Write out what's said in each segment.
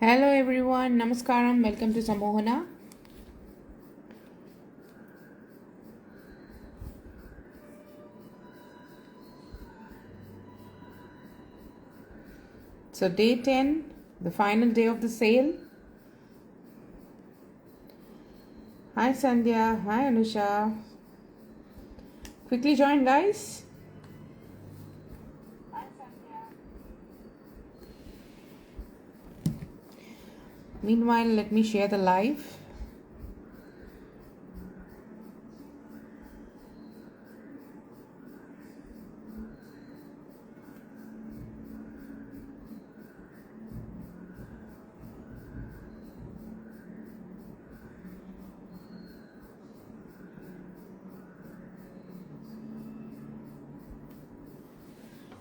Hello everyone, Namaskaram, welcome to Samohana. So, day 10, the final day of the sale. Hi Sandhya, hi Anusha. Quickly join, guys. Meanwhile, let me share the live.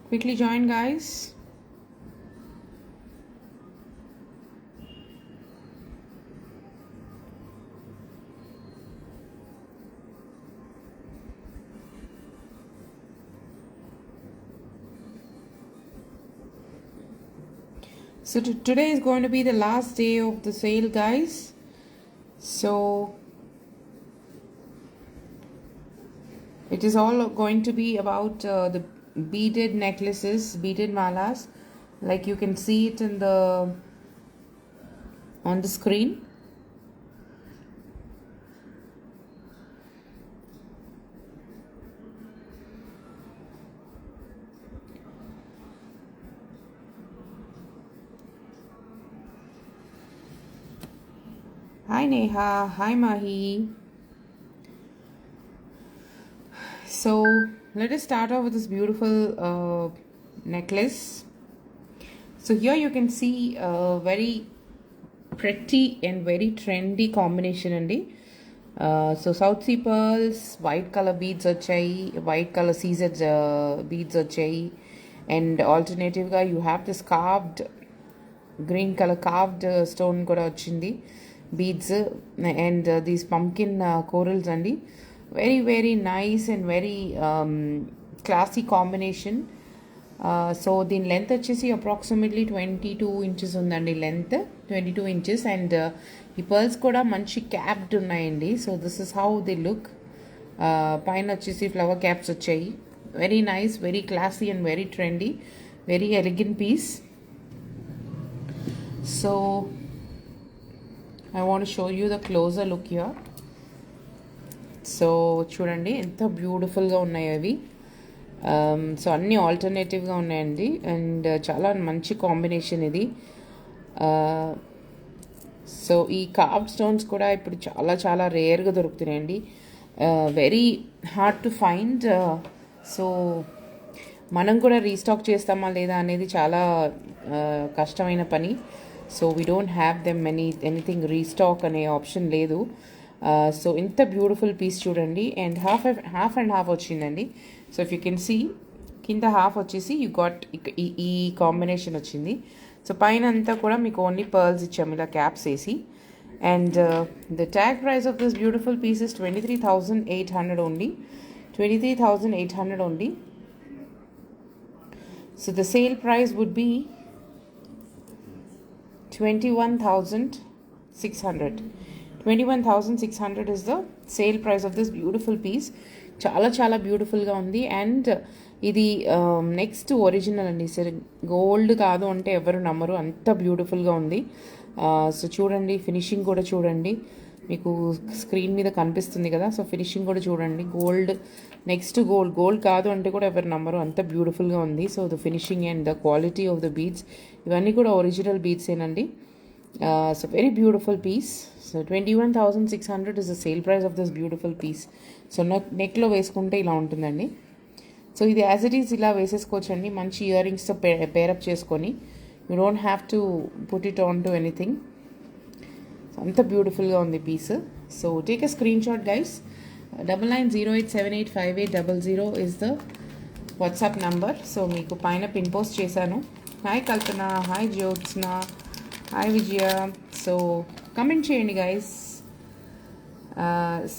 Quickly join, guys. So today is going to be the last day of the sale, guys. So it is all going to be about the beaded necklaces, beaded malas, like you can see it in the on the screen. Hi Neha, hi Mahi. So let us start off with this beautiful necklace. So here you can see a very pretty and very trendy combination అండి. So South Sea pearls, white color beads వచ్చాయి, white color seased beads వచ్చాయి, and alternatively you have this carved green color carved stone కూడా వచ్చింది beads and these pumpkin corals అండి. Very nice and very classy combination. So దీని length వచ్చేసి approximately 22 inches ఉందండి, length 22 inches, and ఈ pearls కూడా మంచి క్యాప్డ్ ఉన్నాయండి. So this is how the look. పైన వచ్చేసి ఫ్లవర్ క్యాప్స్ వచ్చాయి. Very nice, very classy and very trendy, very elegant piece. So I want show you the closer look here. So చూడండి ఎంత బ్యూటిఫుల్గా ఉన్నాయి అవి. సో అన్నీ ఆల్టర్నేటివ్గా ఉన్నాయండి, అండ్ చాలా మంచి కాంబినేషన్ ఇది. సో ఈ కార్వ్డ్ స్టోన్స్ కూడా ఇప్పుడు చాలా రేర్గా దొరుకుతున్నాయండి. Very hard to find. So మనం కూడా రీస్టాక్ చేస్తామా లేదా అనేది చాలా కష్టమైన పని. So we don't have them anything restock అనే ఆప్షన్ లేదు. సో ఇంత బ్యూటిఫుల్ పీస్ చూడండి, అండ్ హాఫ్ అండ్ హాఫ్ వచ్చిందండి. So if you can see కింద హాఫ్ వచ్చేసి యూ గాట్ ఈ కాంబినేషన్ వచ్చింది. సో పైన అంతా కూడా మీకు ఓన్లీ పర్ల్స్ ఇచ్చాము ఇలా క్యాప్స్ వేసి. And the tag price of this beautiful piece is 23,800 only. 23,800 only. So the sale price would be 21,600. 21,600 is the sale price of this beautiful piece. చాలా బ్యూటిఫుల్గా ఉంది. అండ్ ఇది నెక్స్ట్ ఒరిజినల్ అండి. సరే gold కాదు అంటే ఎవరు నమ్మరు, అంత బ్యూటిఫుల్గా ఉంది. సో చూడండి, ఫినిషింగ్ కూడా చూడండి, మీకు స్క్రీన్ మీద కనిపిస్తుంది కదా. సో ఫినిషింగ్ కూడా చూడండి, గోల్డ్ నెక్స్ట్ గోల్డ్ కాదు అంటే కూడా ఎవరు నమ్మరు, అంత బ్యూటిఫుల్గా ఉంది. So the finishing and the quality of the beads ఇవన్నీ కూడా original బీడ్సేనండి. So very beautiful piece. So 21,600 is the sale price of this beautiful piece. So నెక్లో వేసుకుంటే ఇలా ఉంటుందండి. సో ఇది యాజ్ ఇట్ ఈస్ ఇలా వేసేసుకోవచ్చండి, మంచి ఇయర్ రింగ్స్తో పేరప్ చేసుకొని. You don't have to put it on to anything. అంత బ్యూటిఫుల్గా ఉంది piece. So take a screen shot guys. 9908785800 is the WhatsApp number. So మీకు పైన పిన్ పోస్ట్ చేశాను. Hi Kalpana, hi Jyotsna, hi Vijaya. So comment చేయండి guys.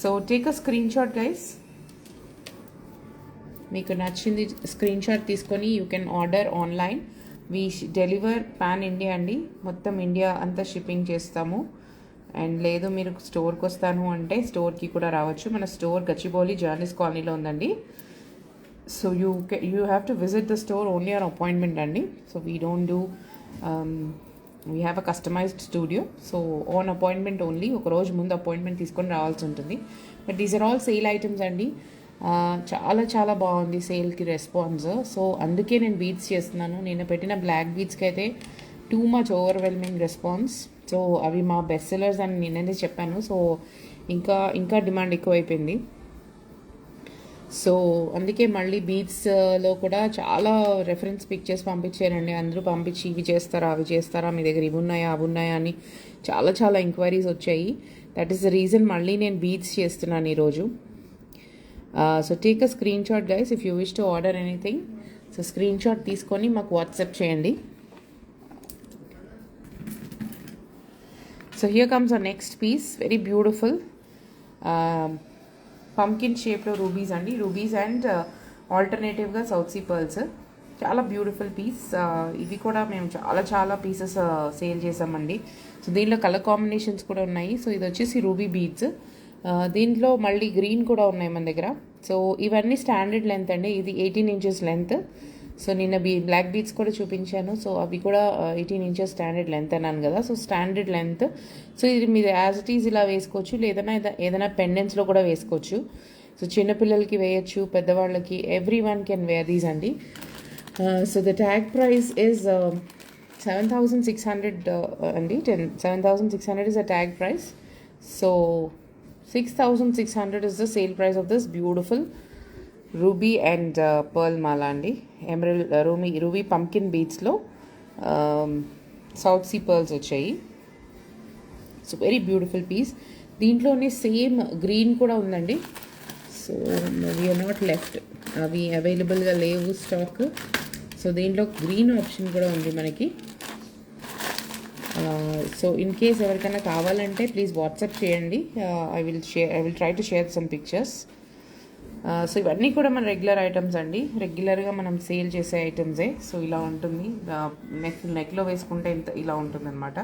So take a screen shot guys. మీకు నచ్చింది screenshot తీసుకొని you can order online we deliver pan India అండి, మొత్తం India అంతా షిప్పింగ్ చేస్తాము. అండ్ లేదు మీరు స్టోర్కి వస్తాను అంటే స్టోర్కి కూడా రావచ్చు. మన స్టోర్ గచ్చిబౌలి జర్నలిస్ట్ కాలనీలో ఉందండి. So you have to visit the store only on appointment అండి. So we don't do we have a customized studio. So on appointment only, ఒక రోజు ముందు అపాయింట్మెంట్ తీసుకొని రావాల్సి ఉంటుంది. But these are all sale items అండి. చాలా చాలా బాగుంది సేల్కి రెస్పాన్స్. సో అందుకే నేను బీట్స్ చేస్తున్నాను. నేను పెట్టిన బ్లాక్ బీట్స్కి అయితే too much overwhelming response. So అవి మా బెస్ట్ సెల్లర్స్ అని నేనైతే చెప్పాను. సో ఇంకా డిమాండ్ ఎక్కువైపోయింది. సో అందుకే మళ్ళీ బీట్స్లో కూడా చాలా రెఫరెన్స్ పిక్చర్స్ పంపించారండి. అందరూ పంపించి ఇవి చేస్తారా అవి చేస్తారా, మీ దగ్గర ఇవి ఉన్నాయా అవి ఉన్నాయా అని చాలా చాలా ఎంక్వైరీస్ వచ్చాయి. దట్ ఈస్ ద రీజన్ మళ్ళీ నేను బీట్స్ చేస్తున్నాను ఈరోజు. So take a screen shot guys if you wish to order anything. So screenshot తీసుకొని మాకు వాట్సాప్ చేయండి. So here comes our next piece, very beautiful pumpkin షేప్లో rubies అండి. Rubies and ఆల్టర్నేటివ్గా సౌత్ సీ పర్ల్స్. చాలా beautiful piece. ఇవి కూడా మేము చాలా చాలా పీసెస్ సేల్ చేసామండి. సో దీనిలో కలర్ కాంబినేషన్స్ కూడా ఉన్నాయి. సో ఇది వచ్చేసి రూబీ బీడ్స్. దీంట్లో మళ్ళీ గ్రీన్ కూడా ఉన్నాయి మన దగ్గర. సో ఇవన్నీ స్టాండర్డ్ లెంత్ అండి. ఇది 18 inches లెంత్. సో నిన్న బ్లాక్ బీడ్స్ కూడా చూపించాను. సో అవి కూడా 18 inches స్టాండర్డ్ లెంత్ అన్నాను కదా. So standard length. సో ఇది మీరు యాజ్ ఇట్ ఈజ్ ఇలా వేసుకోవచ్చు, లేదన్నా ఏదైనా పెండెంట్స్లో కూడా వేసుకోవచ్చు. సో చిన్నపిల్లలకి వేయచ్చు, పెద్దవాళ్ళకి, everyone can wear these అండి. So the tag price is 7,600 అండి. 7,600 is the tag price. So 6,600 is the sale price of this beautiful ruby and pearl mala అండి. ఎమరల్డ్ రూబీ పంకిన్ బీడ్స్లో సౌత్ సీ పర్ల్స్ వచ్చాయి. So very beautiful piece. దీంట్లోనే same green కూడా ఉందండి. So we are not left, అవి అవైలబుల్గా లేవు stock. So దీంట్లో గ్రీన్ ఆప్షన్ కూడా ఉంది మనకి. సో ఇన్ కేస్ ఎవరికైనా కావాలంటే ప్లీజ్ వాట్సాప్ చేయండి. I will try to share some pictures. So ఇవన్నీ కూడా మన రెగ్యులర్ ఐటమ్స్ అండి, రెగ్యులర్గా మనం సేల్ చేసే ఐటమ్సే. సో ఇలా ఉంటుంది, నెక్లో వేసుకుంటే ఇలా ఉంటుంది అనమాట.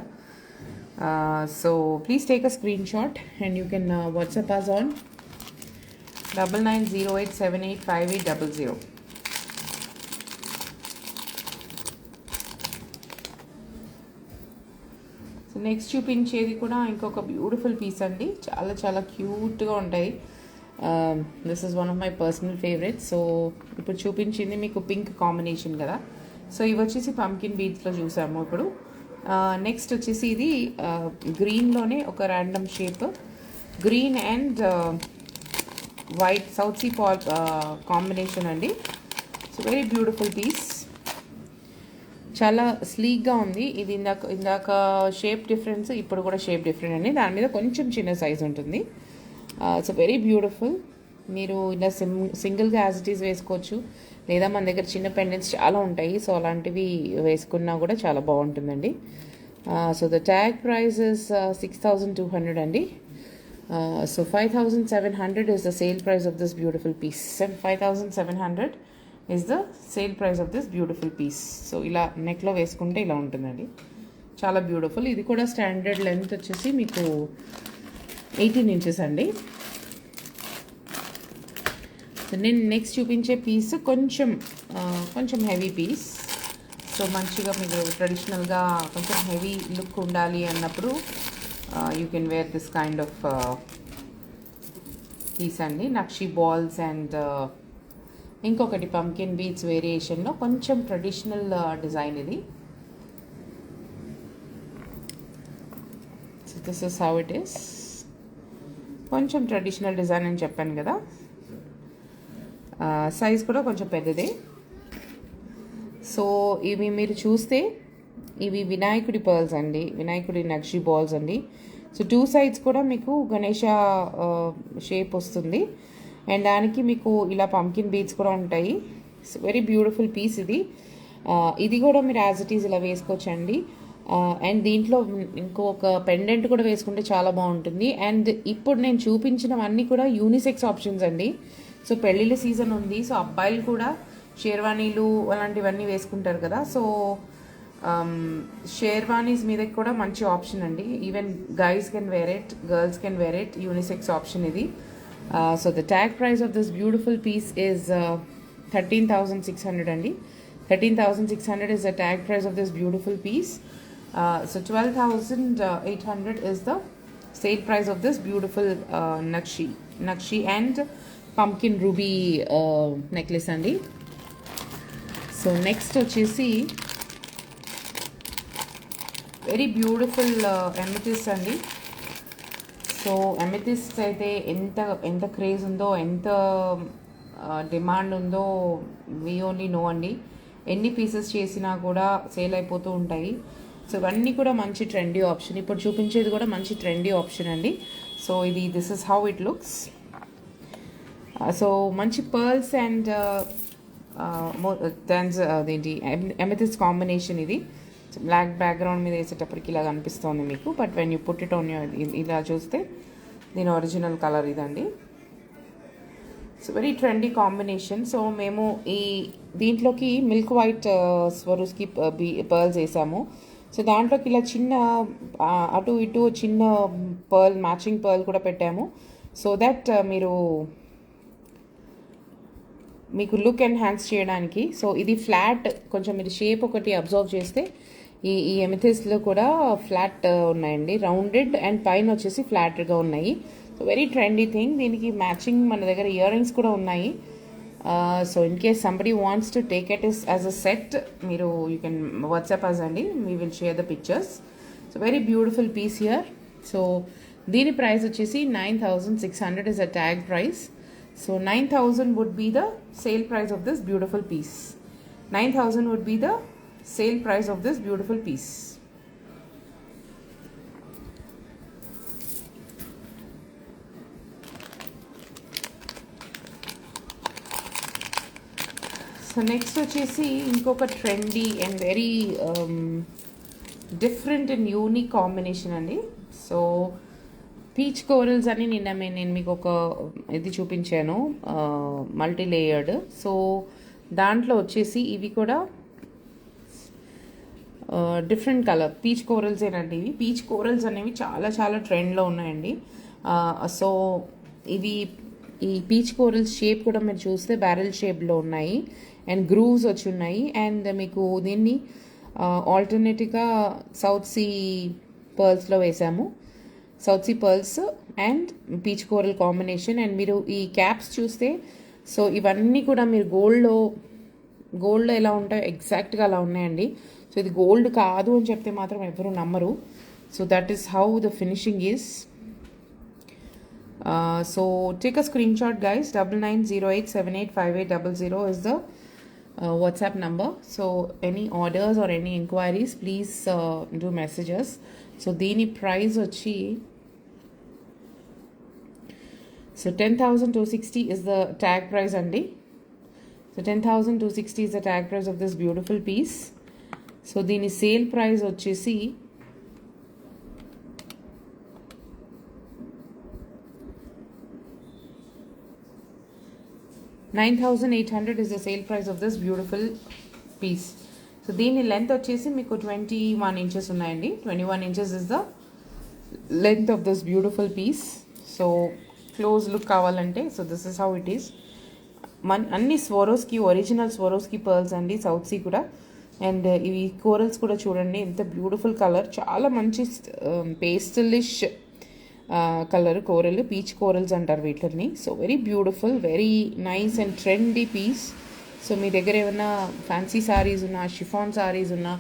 So please take a screen shot and you can WhatsApp us on 9908785800. So next చూపించేది కూడా ఇంకొక బ్యూటిఫుల్ పీస్ అండి. చాలా చాలా క్యూట్గా ఉంటాయి. This is one of my personal favourite. So ఇప్పుడు చూపించింది మీకు పింక్ కాంబినేషన్ కదా. సో ఇవి వచ్చేసి పంకిన్ బీడ్స్లో చూసాము. ఇప్పుడు నెక్స్ట్ వచ్చేసి ఇది గ్రీన్లోనే ఒక random shape, green and white South Sea pearl combination అండి. సో వెరీ బ్యూటిఫుల్ పీస్, చాలా స్లీక్గా ఉంది. ఇది ఇందాక షేప్ డిఫరెన్స్, ఇప్పుడు కూడా షేప్ డిఫరెంట్ అండి. దాని మీద కొంచెం చిన్న సైజ్ ఉంటుంది. So very beautiful. మీరు ఇలా సింగిల్గా యాజ్ ఇట్ ఈస్ వేసుకోవచ్చు, లేదా మన దగ్గర చిన్న పెండెంట్స్ చాలా ఉంటాయి. సో అలాంటివి వేసుకున్నా కూడా చాలా బాగుంటుందండి. So the tag price is 6,200 అండి. So 5,700 is the sale price of this beautiful piece. 5,700 is the sale price of this beautiful piece. So ఇలా నెక్లో వేసుకుంటే ఇలా ఉంటుందండి, చాలా బ్యూటిఫుల్. ఇది కూడా స్టాండర్డ్ లెంత్ వచ్చేసి మీకు 18 inches అండి. సో నేను నెక్స్ట్ చూపించే పీస్ కొంచెం హెవీ పీస్. సో మంచిగా మీకు ట్రెడిషనల్గా కొంచెం హెవీ లుక్ ఉండాలి అన్నప్పుడు you can wear this kind of piece అండి. నక్షి బాల్స్ అండ్ ఇంకొకటి పంకిన్ బీడ్స్ వేరియేషన్లో కొంచెం ట్రెడిషనల్ డిజైన్ ఇది. So this is how it is. కొంచెం ట్రెడిషనల్ డిజైన్ అని చెప్పాను కదా. సైజ్ కూడా కొంచెం పెద్దదే. సో ఇవి మీరు చూస్తే ఇవి వినాయకుడి పర్ల్స్ అండి, వినాయకుడి నక్షి బాల్స్ అండి. సో 2 sides కూడా మీకు గణేష షేప్ వస్తుంది, అండ్ దానికి మీకు ఇలా పంకిన్ బీడ్స్ కూడా ఉంటాయి. సో వెరీ బ్యూటిఫుల్ పీస్ ఇది. ఇది కూడా మీరు యాజ్ ఇట్ ఈజ్ ఇలా వేసుకోవచ్చండి. అండ్ దీంట్లో ఇంకొక పెండెంట్ కూడా వేసుకుంటే చాలా బాగుంటుంది. అండ్ ఇప్పుడు నేను చూపించినవన్నీ కూడా యూనిసెక్స్ ఆప్షన్స్ అండి. సో పెళ్ళిళ్ళ సీజన్ ఉంది. సో అబ్బాయిలు కూడా షేర్వానీలు అలాంటివన్నీ వేసుకుంటారు కదా. సో షేర్వానీస్ మీద కూడా మంచి ఆప్షన్ అండి. Even guys can wear it, girls can wear it, unisex option ఇది. So the tag price of this beautiful piece is 13,600 అండి. 13,600 is the tag price of this beautiful piece. So 12,800 is the sale price of this beautiful Nakshi and pumpkin ruby necklace andi. So next వచ్చేసి very beautiful amethyst అండి. So amethyst అయితే ఎంత craze ఉందో, ఎంత demand ఉందో we only no అండి. ఎన్ని pieces చేసినా కూడా సేల్ అయిపోతూ ఉంటాయి. సో ఇవన్నీ కూడా మంచి ట్రెండీ ఆప్షన్. ఇప్పుడు చూపించేది కూడా మంచి ట్రెండీ ఆప్షన్ అండి. సో ఇది this is how it looks. So మంచి పర్ల్స్ అండ్ అదేంటి ఎమెథిస్ట్ కాంబినేషన్ ఇది. బ్లాక్ బ్యాక్గ్రౌండ్ మీద వేసేటప్పటికి ఇలా కనిపిస్తుంది మీకు, but when you put it on your ఇలా చూస్తే దీని ఒరిజినల్ కలర్ ఇదండి. So very trendy combination. So మేము దీంట్లోకి మిల్క్ వైట్ స్వరూస్కి పర్ల్స్ వేసాము. సో దాంట్లోకి ఇలా చిన్న అటు ఇటు చిన్న పర్ల్, మ్యాచింగ్ పర్ల్ కూడా పెట్టాము. సో దట్ మీకు లుక్ ఎన్హాన్స్ చేయడానికి. సో ఇది ఫ్లాట్, కొంచెం మీరు షేప్ ఒకటి అబ్జర్వ్ చేస్తే ఈ ఎమెథిస్ట్లో కూడా ఫ్లాట్ ఉన్నాయండి, రౌండెడ్ అండ్ పైన వచ్చేసి ఫ్లాట్గా ఉన్నాయి. So very trendy thing. దీనికి మ్యాచింగ్ మన దగ్గర ఇయర్ రింగ్స్ కూడా ఉన్నాయి. So in case somebody wants to take it as a set, మీరు యూ కెన్ వాట్సాప్ అస్ అండి, we will share the pictures. So very beautiful piece here. So దీని price వచ్చేసి 9,600 is a tag price. So 9,000 would be the sale price of this beautiful piece. 9,000 would be the sale price of this beautiful piece. So next వచ్చేసి ఇంకొక trendy and very different and unique combination అండి. So peach corals అని నేను మీకు ఒక ఇది చూపించాను, multi layered. So దాంట్లో వచ్చేసి ఇవి కూడా డిఫరెంట్ కలర్ పీచ్ కోరల్స్ ఏనండి. ఇవి పీచ్ కోరల్స్ అనేవి చాలా చాలా ట్రెండ్లో ఉన్నాయండి. సో ఇవి ఈ పీచ్ కోరల్స్ షేప్ కూడా మీరు చూస్తే బ్యారెల్ షేప్లో ఉన్నాయి అండ్ గ్రూవ్స్ వచ్చి ఉన్నాయి. అండ్ మీకు దీన్ని ఆల్టర్నేటివ్గా సౌత్ సీ పర్ల్స్లో వేసాము. South see pearls and peach coral combination. And మీరు ఈ క్యాప్స్ చూస్తే, సో ఇవన్నీ కూడా మీరు గోల్డ్లో ఎలా ఉంటాయో ఎగ్జాక్ట్గా అలా ఉన్నాయండి. సో ఇది గోల్డ్ కాదు అని చెప్తే మాత్రం ఎవరు నమ్మరు. So that is how the finishing is. So take a screen shot guys. 9908785800 is the WhatsApp number. So any orders or any inquiries, please do message us. So దీని ప్రైస్ వచ్చి so 10,260 is the tag price అండి. So 10,260 is the tag price of this beautiful piece. So దీని sale price వచ్చేసి $9,800 is the sale price of this beautiful piece. So దీని length వచ్చేసి మీకు 21 inches ఉన్నాయండి. 21 inches is the length of this beautiful piece. So close look కావాలంటే so this is how it is. అన్ని Swarovski original Swarovski pearls అండి, south sea కూడా. And ఇవి corals కూడా చూడండి, ఎంత బ్యూటిఫుల్ కలర్, చాలా మంచి pastelish colour coral, peach corals అంటారు వీటిని. So very beautiful, very nice and trendy piece. So మీ దగ్గర ఏమైనా ఫ్యాన్సీ సారీస్ ఉన్నా, షిఫాన్ సారీస్ ఉన్నా,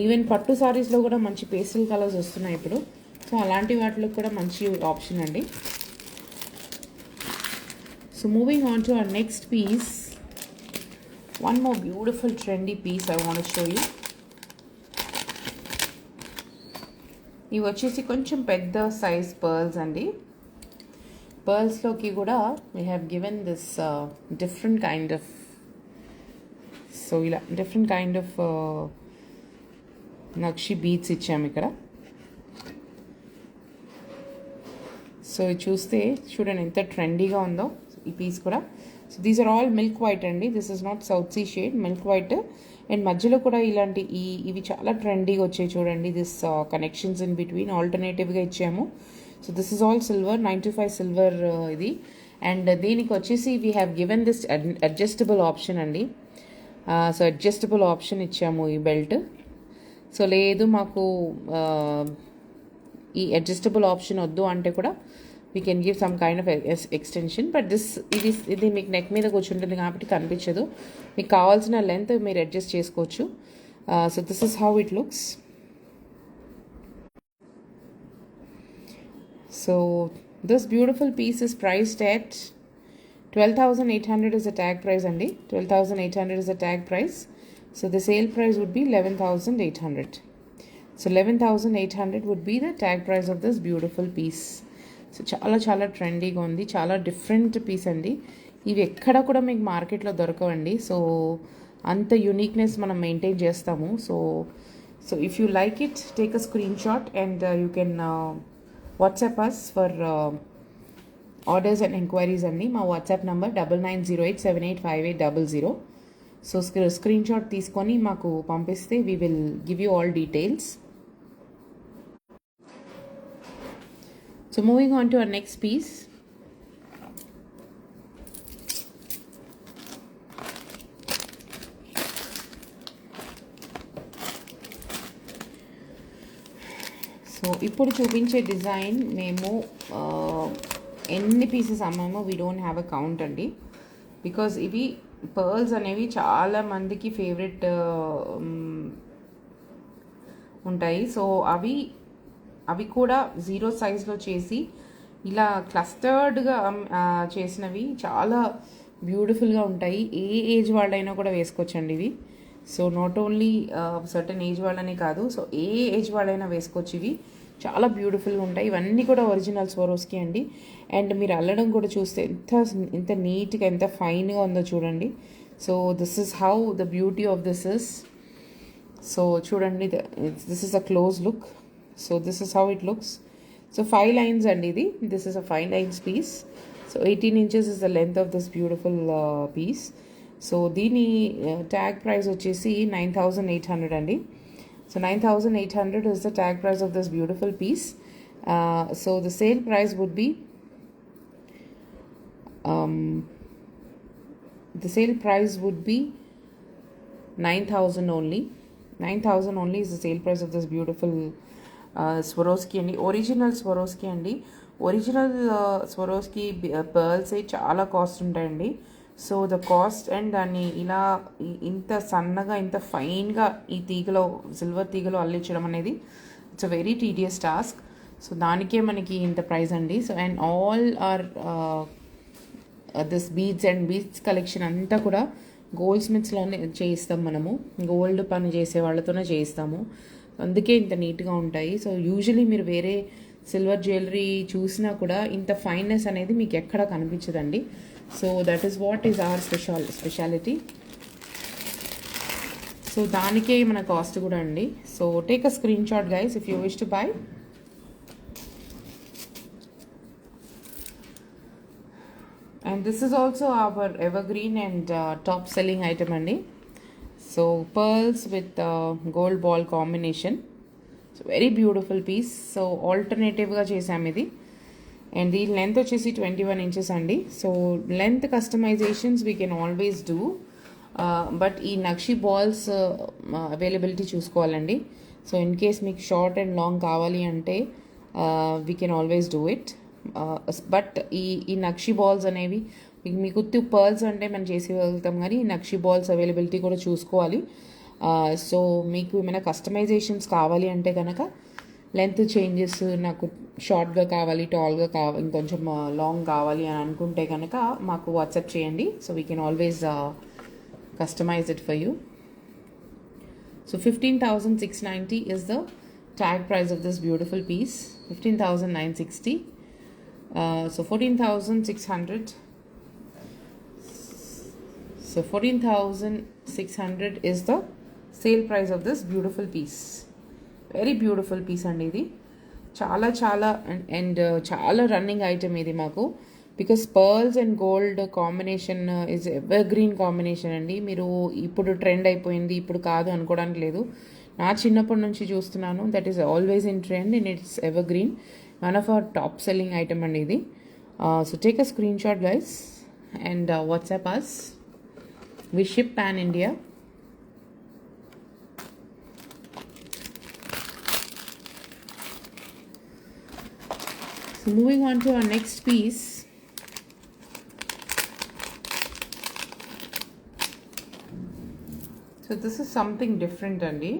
ఈవెన్ పట్టు సారీస్లో కూడా మంచి పేస్టల్ కలర్స్ వస్తున్నాయి ఇప్పుడు. సో అలాంటి వాటిలో కూడా మంచి ఆప్షన్ అండి. So moving on to our next piece, one more beautiful trendy piece I want to show you. ఇవి వచ్చేసి కొంచెం పెద్ద సైజ్ పర్ల్స్ అండి. పర్ల్స్లోకి కూడా we have given this different kind of, so ఇలా different kind of nakshi beads ఇచ్చాము ఇక్కడ. సో చూస్తే చూడండి ఎంత ట్రెండీగా ఉందో ఈ పీస్ కూడా. So so these are all milk white అండి. This is not south sea shade, milk white. And మధ్యలో కూడా ఇలాంటి ఇవి చాలా ట్రెండీగా వచ్చాయి చూడండి. దిస్ కనెక్షన్స్ ఇన్ బిట్వీన్ ఆల్టర్నేటివ్గా ఇచ్చాము. So this is all silver, 925 silver ఇది. అండ్ దీనికి వచ్చేసి we have given this adjustable option అండి. సో అడ్జస్టబుల్ ఆప్షన్ ఇచ్చాము ఈ బెల్ట్. సో లేదు మాకు ఈ అడ్జస్టబుల్ ఆప్షన్ వద్దు అంటే కూడా we can give some kind of extension. But ఇది మీకు నెక్ మీద కూర్చుంటుంది కాబట్టి కనిపించదు. మీకు కావాల్సిన లెంత్ మీరు అడ్జస్ట్ చేసుకోవచ్చు. So this is how it looks. So this beautiful piece is priced at 12,800 is the tag price అండి. 12,800 is the tag price. So the sale price would be 11,800. So 11,800 would be the tag price of this beautiful piece. So చాలా చాలా ట్రెండీగా ఉంది, చాలా different piece అండి. ఇవి ఎక్కడ కూడా మీకు మార్కెట్లో దొరకవండి. సో అంత యూనిక్నెస్ మనం మెయింటైన్ చేస్తాము. So if you like it, take a screen shot and you can WhatsApp us for orders and enquiries అండి. మా WhatsApp number 9908785800. So screenshot తీసుకొని మాకు పంపిస్తే we will give you all details. So moving on to our next piece. So ఇప్పుడు చూపించే design మేము ఎన్ని pieces అమ్మామో we don't have a count అండి. బికాజ్ ఇవి పర్ల్స్ అనేవి చాలా మందికి ఫేవరెట్ ఉంటాయి. సో అవి కూడా 0 సైజ్లో చేసి ఇలా క్లస్టర్డ్గా చేసినవి చాలా బ్యూటిఫుల్గా ఉంటాయి. ఏ ఏజ్ వాళ్ళైనా కూడా వేసుకోవచ్చండి ఇవి. So not only certain age వాళ్ళనే కాదు, సో ఏ ఏజ్ వాళ్ళైనా వేసుకోవచ్చు. ఇవి చాలా బ్యూటిఫుల్గా ఉంటాయి. ఇవన్నీ కూడా ఒరిజినల్ స్వరోస్కి అండి. అండ్ మీరు అల్లడం కూడా చూస్తే ఎంత నీట్గా, ఎంత ఫైన్గా ఉందో చూడండి. So this is how the beauty of this is. So చూడండి, this is a close look. So this is how it looks. So 5 lines and this is a 5 lines piece. So 18 inches is the length of this beautiful piece. So dini tag price vachesi 9,800 andi. So 9,800 is the tag price of this beautiful piece. So the sale price would be the sale price would be 9,000 only. 9,000 only is the sale price of this beautiful Swarovski అండి. Original Swarovski అండి. Original Swarovski pearls చాలా cost ఉంటాయండి. So the cost and దాన్ని ఇలా ఇంత సన్నగా, ఇంత ఫైన్గా ఈ తీగలో, సిల్వర్ తీగలో అల్లించడం అనేది it's a very tedious task. So దానికే మనకి ఇంత ప్రైస్ అండి. So and all are this beads and beads collection అంతా కూడా గోల్డ్ స్మిత్స్లోనే చేయిస్తాం మనము. గోల్డ్ పని చేసే వాళ్ళతోనే చేయిస్తాము. అందుకే ఇంత నీట్గా ఉంటాయి. సో యూజువలీ మీరు వేరే సిల్వర్ జ్యువెలరీ చూసినా కూడా ఇంత ఫైన్నెస్ అనేది మీకు ఎక్కడ కనిపించదండి. So that is what is our speciality. So దానికే మన కాస్ట్ కూడా అండి. So take a screen shot guys if you wish to buy. And this is also our evergreen and top selling item andi. So pearls with gold ball combination. So very beautiful piece. So alternative ga chesam idi. And the length vachesi 21 inches andi. So length customizations we can always do. But ee nakshi balls availability చూసుకోవాలండి. So in case మీకు short and long కావాలి అంటే we can always do it. But ఈ నక్షి balls అనేవి మీకు pearls అంటే మనం చేసేయగలుగుతాం, కానీ ఈ నక్షి బాల్స్ అవైలబిలిటీ కూడా చూసుకోవాలి. సో మీకు ఏమైనా కస్టమైజేషన్స్ కావాలి అంటే కనుక లెంత్ చేంజెస్, నాకు షార్ట్గా కావాలి, టాల్గా కావాలి, ఇంకొంచెం లాంగ్ కావాలి అని అనుకుంటే కనుక మాకు వాట్సాప్ చేయండి. So we can always customize it for you. So 15,690 is the tag price of this beautiful piece. 15,960. So 14,600. So 14,600 is the sale price of this beautiful piece. Very beautiful piece అండి ఇది. చాలా చాలా and చాలా running item ఇది. మాకు because pearls and gold combination is ever green combination అండి. మీరు ఇప్పుడు ట్రెండ్ అయిపోయింది ఇప్పుడు కాదు అనుకోవడానికి లేదు. నా చిన్నప్పటి నుంచి చూస్తున్నాను, that is always in trend and it's evergreen. One of our top selling item అండి ఇది. So take a screen shot guys and WhatsApp us. We ship pan India. So moving on to our next piece. So this is something different అండి.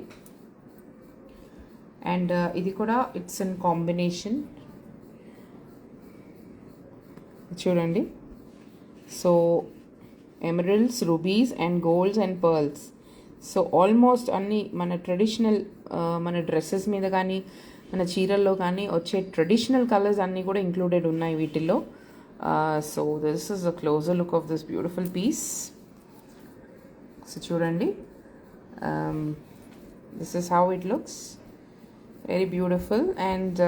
And ఇది కూడా it's in combination చూడండి. So emeralds, rubies and golds and pearls. So almost అన్ని మన traditional మన dresses మీద కానీ మన చీరల్లో కానీ వచ్చే ట్రెడిషనల్ కలర్స్ అన్నీ కూడా ఇంక్లూడెడ్ ఉన్నాయి వీటిల్లో. So this is a closer look of this beautiful piece. So చూడండి, this is how it looks. Very beautiful. And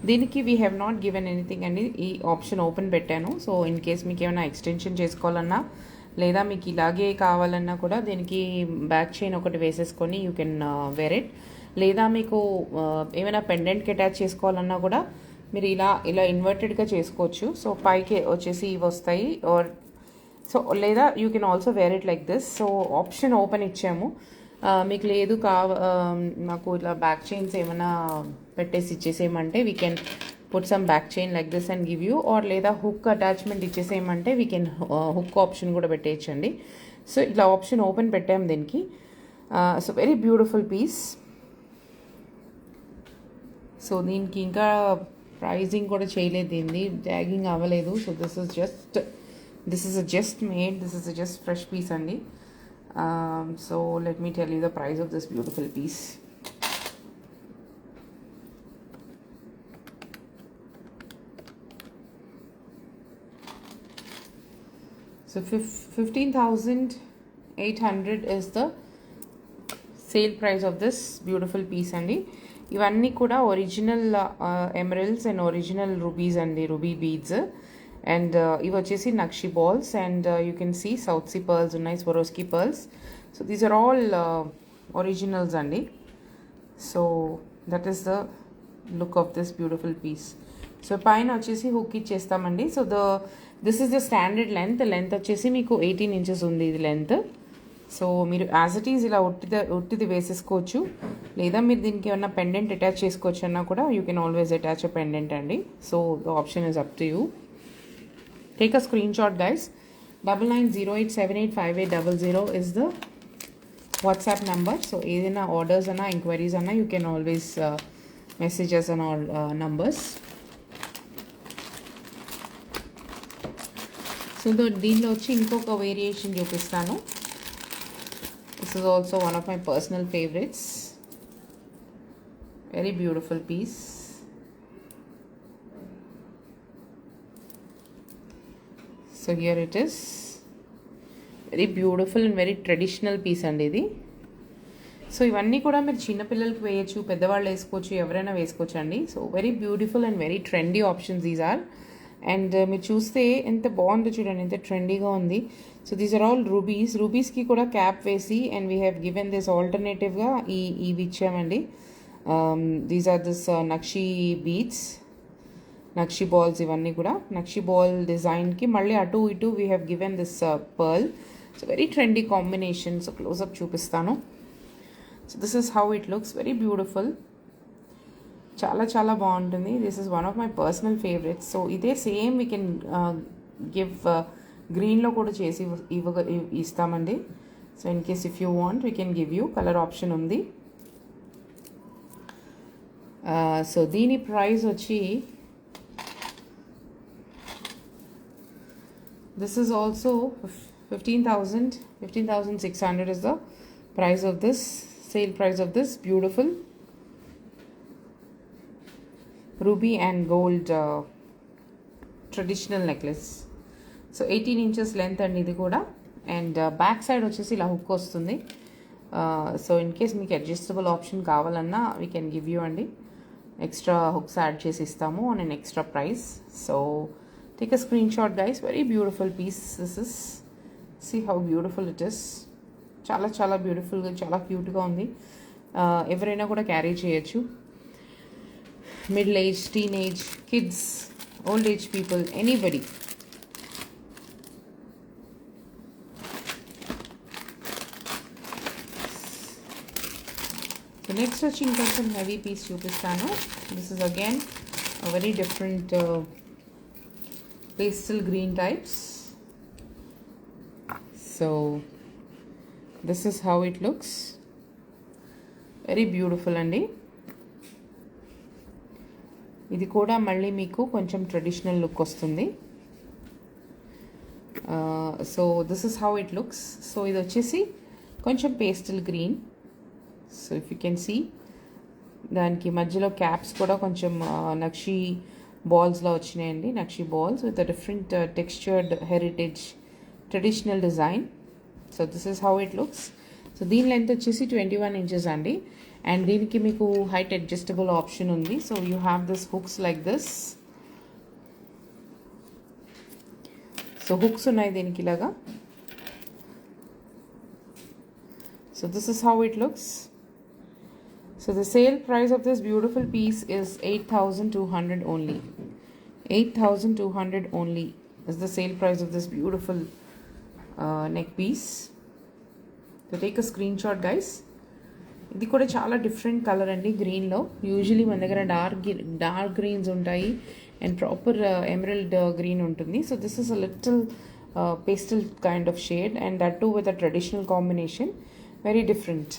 దీనికి we have not given anything అండి. ఈ ఆప్షన్ ఓపెన్ పెట్టాను. సో ఇన్ కేస్ మీకు ఏమైనా ఎక్స్టెన్షన్ చేసుకోవాలన్నా లేదా మీకు ఇలాగే కావాలన్నా కూడా దీనికి బ్యాక్ చైన్ ఒకటి వేసేసుకొని యూ కెన్ వేర్ ఇట్. లేదా మీకు ఏమైనా పెండెంట్కి అటాచ్ చేసుకోవాలన్నా కూడా మీరు ఇలా ఇలా ఇన్వర్టెడ్గా చేసుకోవచ్చు. సో పైకి వచ్చేసి ఇవి వస్తాయి. ఆర్ సో లేదా you can also wear it like this. So option open ఇచ్చాము. మీకు లేదు నాకు ఇలా బ్యాక్ చైన్స్ ఏమైనా పెట్టేసి ఇచ్చేసేయమంటే we can put some back chain like this and give you, or లేదా హుక్ అటాచ్మెంట్ ఇచ్చేసేయమంటే వీ కెన్ హుక్ ఆప్షన్ కూడా పెట్టేయచ్చండి. సో ఇట్లా ఆప్షన్ ఓపెన్ పెట్టాము దీనికి. So very beautiful piece. So దీనికి ఇంకా ప్రైజింగ్ కూడా చేయలేదు, దీన్ని ట్యాగింగ్ అవ్వలేదు. So this is just made, this is just fresh piece అండి. So let me tell you the price of this beautiful piece. So 15,800 is the sale price of this beautiful piece అండి. ఇవన్నీ కూడా original emeralds and original rubies అండి, ruby beads. And ఇవి వచ్చేసి nakshi balls. And you can see south see pearls ఉన్నాయి, Swarovski pearls. So these are all originals అండి. So that is the look of this beautiful piece. So పైన వచ్చేసి hook ఇచ్చేస్తామండి. So this is the standard length వచ్చేసి మీకు 18 inches ఉంది ఇది length. So మీరు యాజ్ ఇట్ ఈజ్ ఇలా ఒట్టిది వేసేసుకోవచ్చు, లేదా మీరు దీనికి ఏమన్నా పెండెంట్ అటాచ్ చేసుకోవచ్చు అన్నా కూడా you can always attach a pendant అండి. So the option is up to you. Take a screen shot guys. 9908785800 is the WhatsApp number. So ఏదైనా ఆర్డర్స్ అన్నా ఎంక్వైరీస్ అన్నా you can always messages on all numbers. So దీనిలో వచ్చి ఇంకొక variation చూపిస్తాను. This is also one of my personal favourites. Very beautiful piece. So here it is. Very beautiful and very traditional piece అండి ఇది. So ఇవన్నీ కూడా మీరు చిన్నపిల్లలకి వేయచ్చు, పెద్దవాళ్ళు వేసుకోవచ్చు, ఎవరైనా వేసుకోవచ్చు అండి. So very beautiful and very trendy options these are. And మీరు చూస్తే ఎంత బాగుందో చూడండి, ఎంత ట్రెండీగా ఉంది. సో దీస్ ఆర్ ఆల్ రూబీస్కి కూడా క్యాప్ వేసి and we have given this ఆల్టర్నేటివ్గా ఇవి ఇచ్చామండి. These are this nakshi beads, nakshi balls. ఇవన్నీ కూడా నక్షి బాల్ డిజైన్కి మళ్ళీ అటు ఇటు we have given this pearl. So very trendy combination. So close up చూపిస్తాను. So this is how it looks. Very beautiful, చాలా చాలా బాగుంటుంది. This is one of my personal favourites. So ఇదే సేమ్ వీ కెన్ గివ్ గ్రీన్లో కూడా చేసి ఇస్తామండి. So in case if you want we can give you, colour option ఉంది. So దీని ప్రైస్ వచ్చి this is also 15,600 is the price of this, sale price of this beautiful ruby and gold traditional necklace. So 18 inches length అండి ఇది కూడా. And back side వచ్చేసి ఇలా hook వస్తుంది. So in case మీకు అడ్జస్టబుల్ ఆప్షన్ కావాలన్నా we can give you అండి. Extra hooks add చేసి ఇస్తాము on an extra price. So take a screen shot guys. Very beautiful piece this is. See how beautiful it is. చాలా చాలా బ్యూటిఫుల్గా, చాలా క్యూట్గా ఉంది. ఎవరైనా కూడా క్యారీ చేయొచ్చు. Middle age, teenage, kids, old age people, anybody. So next వచ్చి ఇంకొంచెం హెవీ పీస్ చూపిస్తాను. This is again very different pastel green types. So this is how it looks. Very beautiful అండి. ఇది కూడా మళ్ళీ మీకు కొంచెం ట్రెడిషనల్ లుక్ వస్తుంది. So this is how it looks. So ఇది వచ్చేసి కొంచెం pastel green. So if you can see, దానికి మధ్యలో క్యాప్స్ కూడా కొంచెం నక్షి బాల్స్లో వచ్చినాయండి. నక్షి balls with a different textured heritage traditional design. So this is how it looks. So దీని లెంత్ వచ్చేసి 21 inches అండి. అండ్ దీనికి మీకు హైట్ అడ్జస్టబుల్ ఆప్షన్ ఉంది. So you have this hooks like this. So hooks ఉన్నాయి దీనికి ఇలాగా. So this is how it looks. So the sale price of this beautiful piece is 8,200 only. 8,200 only is the sale price of this beautiful neck piece. So take a screenshot guys. ఇది కూడా చాలా different colour అండి గ్రీన్లో. Usually మన దగ్గర dark Greens ఉంటాయి and proper emerald green ఉంటుంది. So this is a little pastel kind of shade and that two with a traditional combination. Very different.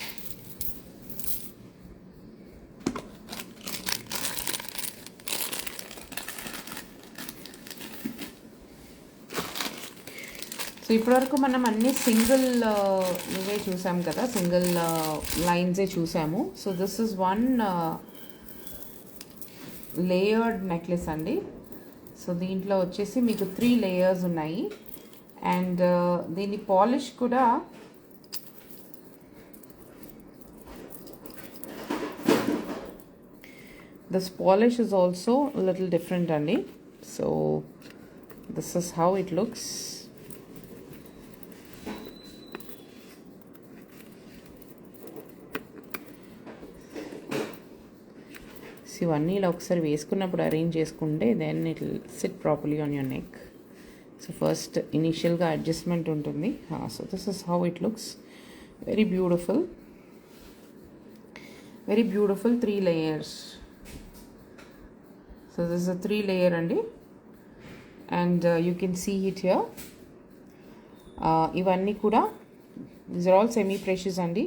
So ఇప్పటివరకు మనం అన్ని సింగిల్ ఇవే చూసాం కదా, సింగిల్ లైన్సే చూసాము. So this is one layered necklace అండి. So దీంట్లో వచ్చేసి మీకు 3 layers ఉన్నాయి. అండ్ దీని పాలిష్ కూడా this polish is also little different అండి. So this is how it looks. ఇవన్నీ ఇలా ఒకసారి వేసుకున్నప్పుడు అరేంజ్ చేసుకుంటే then it will sit properly on your neck. So first ఇనీషియల్గా అడ్జస్ట్మెంట్ ఉంటుంది. So this is how it looks. Very beautiful, very beautiful. 3 layers. So this is 3 layer అండి. And you can see it here. ఇవన్నీ కూడా these are all semi precious అండి.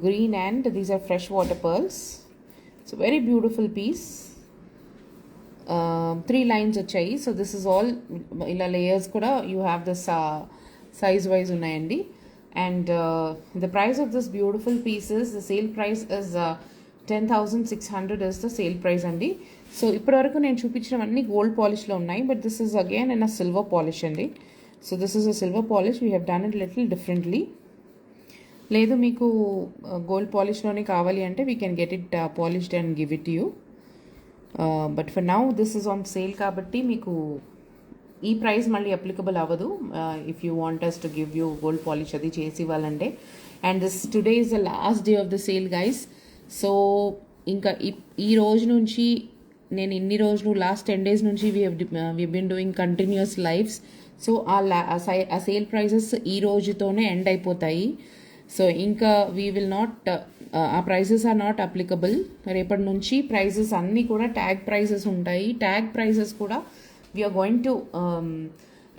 Green and these are freshwater pearls. So very beautiful piece. 3 lines వచ్చాయి. So this is all ఇలా layers కూడా you have this size wise ఉన్నాయండి. And the price of this beautiful pieces, the sale price is 10,600 is the sale price అండి. So ఇప్పటివరకు నేను చూపించినవన్నీ gold పాలిష్లో ఉన్నాయి, but this is again in a silver polish అండి. So this is a silver polish. We have done it little differently. లేదు మీకు gold పాలిష్లోనే కావాలి అంటే we can get it polished and give it you. But for now this is on sale కాబట్టి మీకు ఈ price మళ్ళీ అప్లికబుల్ అవ్వదు. If you want us to give you gold polish అది చేసి ఇవ్వాలంటే. And this today is the last day of the sale guys. So ఇంకా ఈ రోజు నుంచి నేను ఇన్ని రోజులు లాస్ట్ 10 days నుంచి we been doing continuous lives. So ఆ సేల్ ప్రైజెస్ ఈ రోజుతోనే ఎండ్ అయిపోతాయి. సో ఇంకా వీ విల్ నాట్, ఆ ప్రైజెస్ ఆర్ నాట్ అప్లికబుల్. రేపటి నుంచి ప్రైజెస్ అన్నీ కూడా ట్యాగ్ ప్రైజెస్ ఉంటాయి. ట్యాగ్ ప్రైజెస్ కూడా we're going to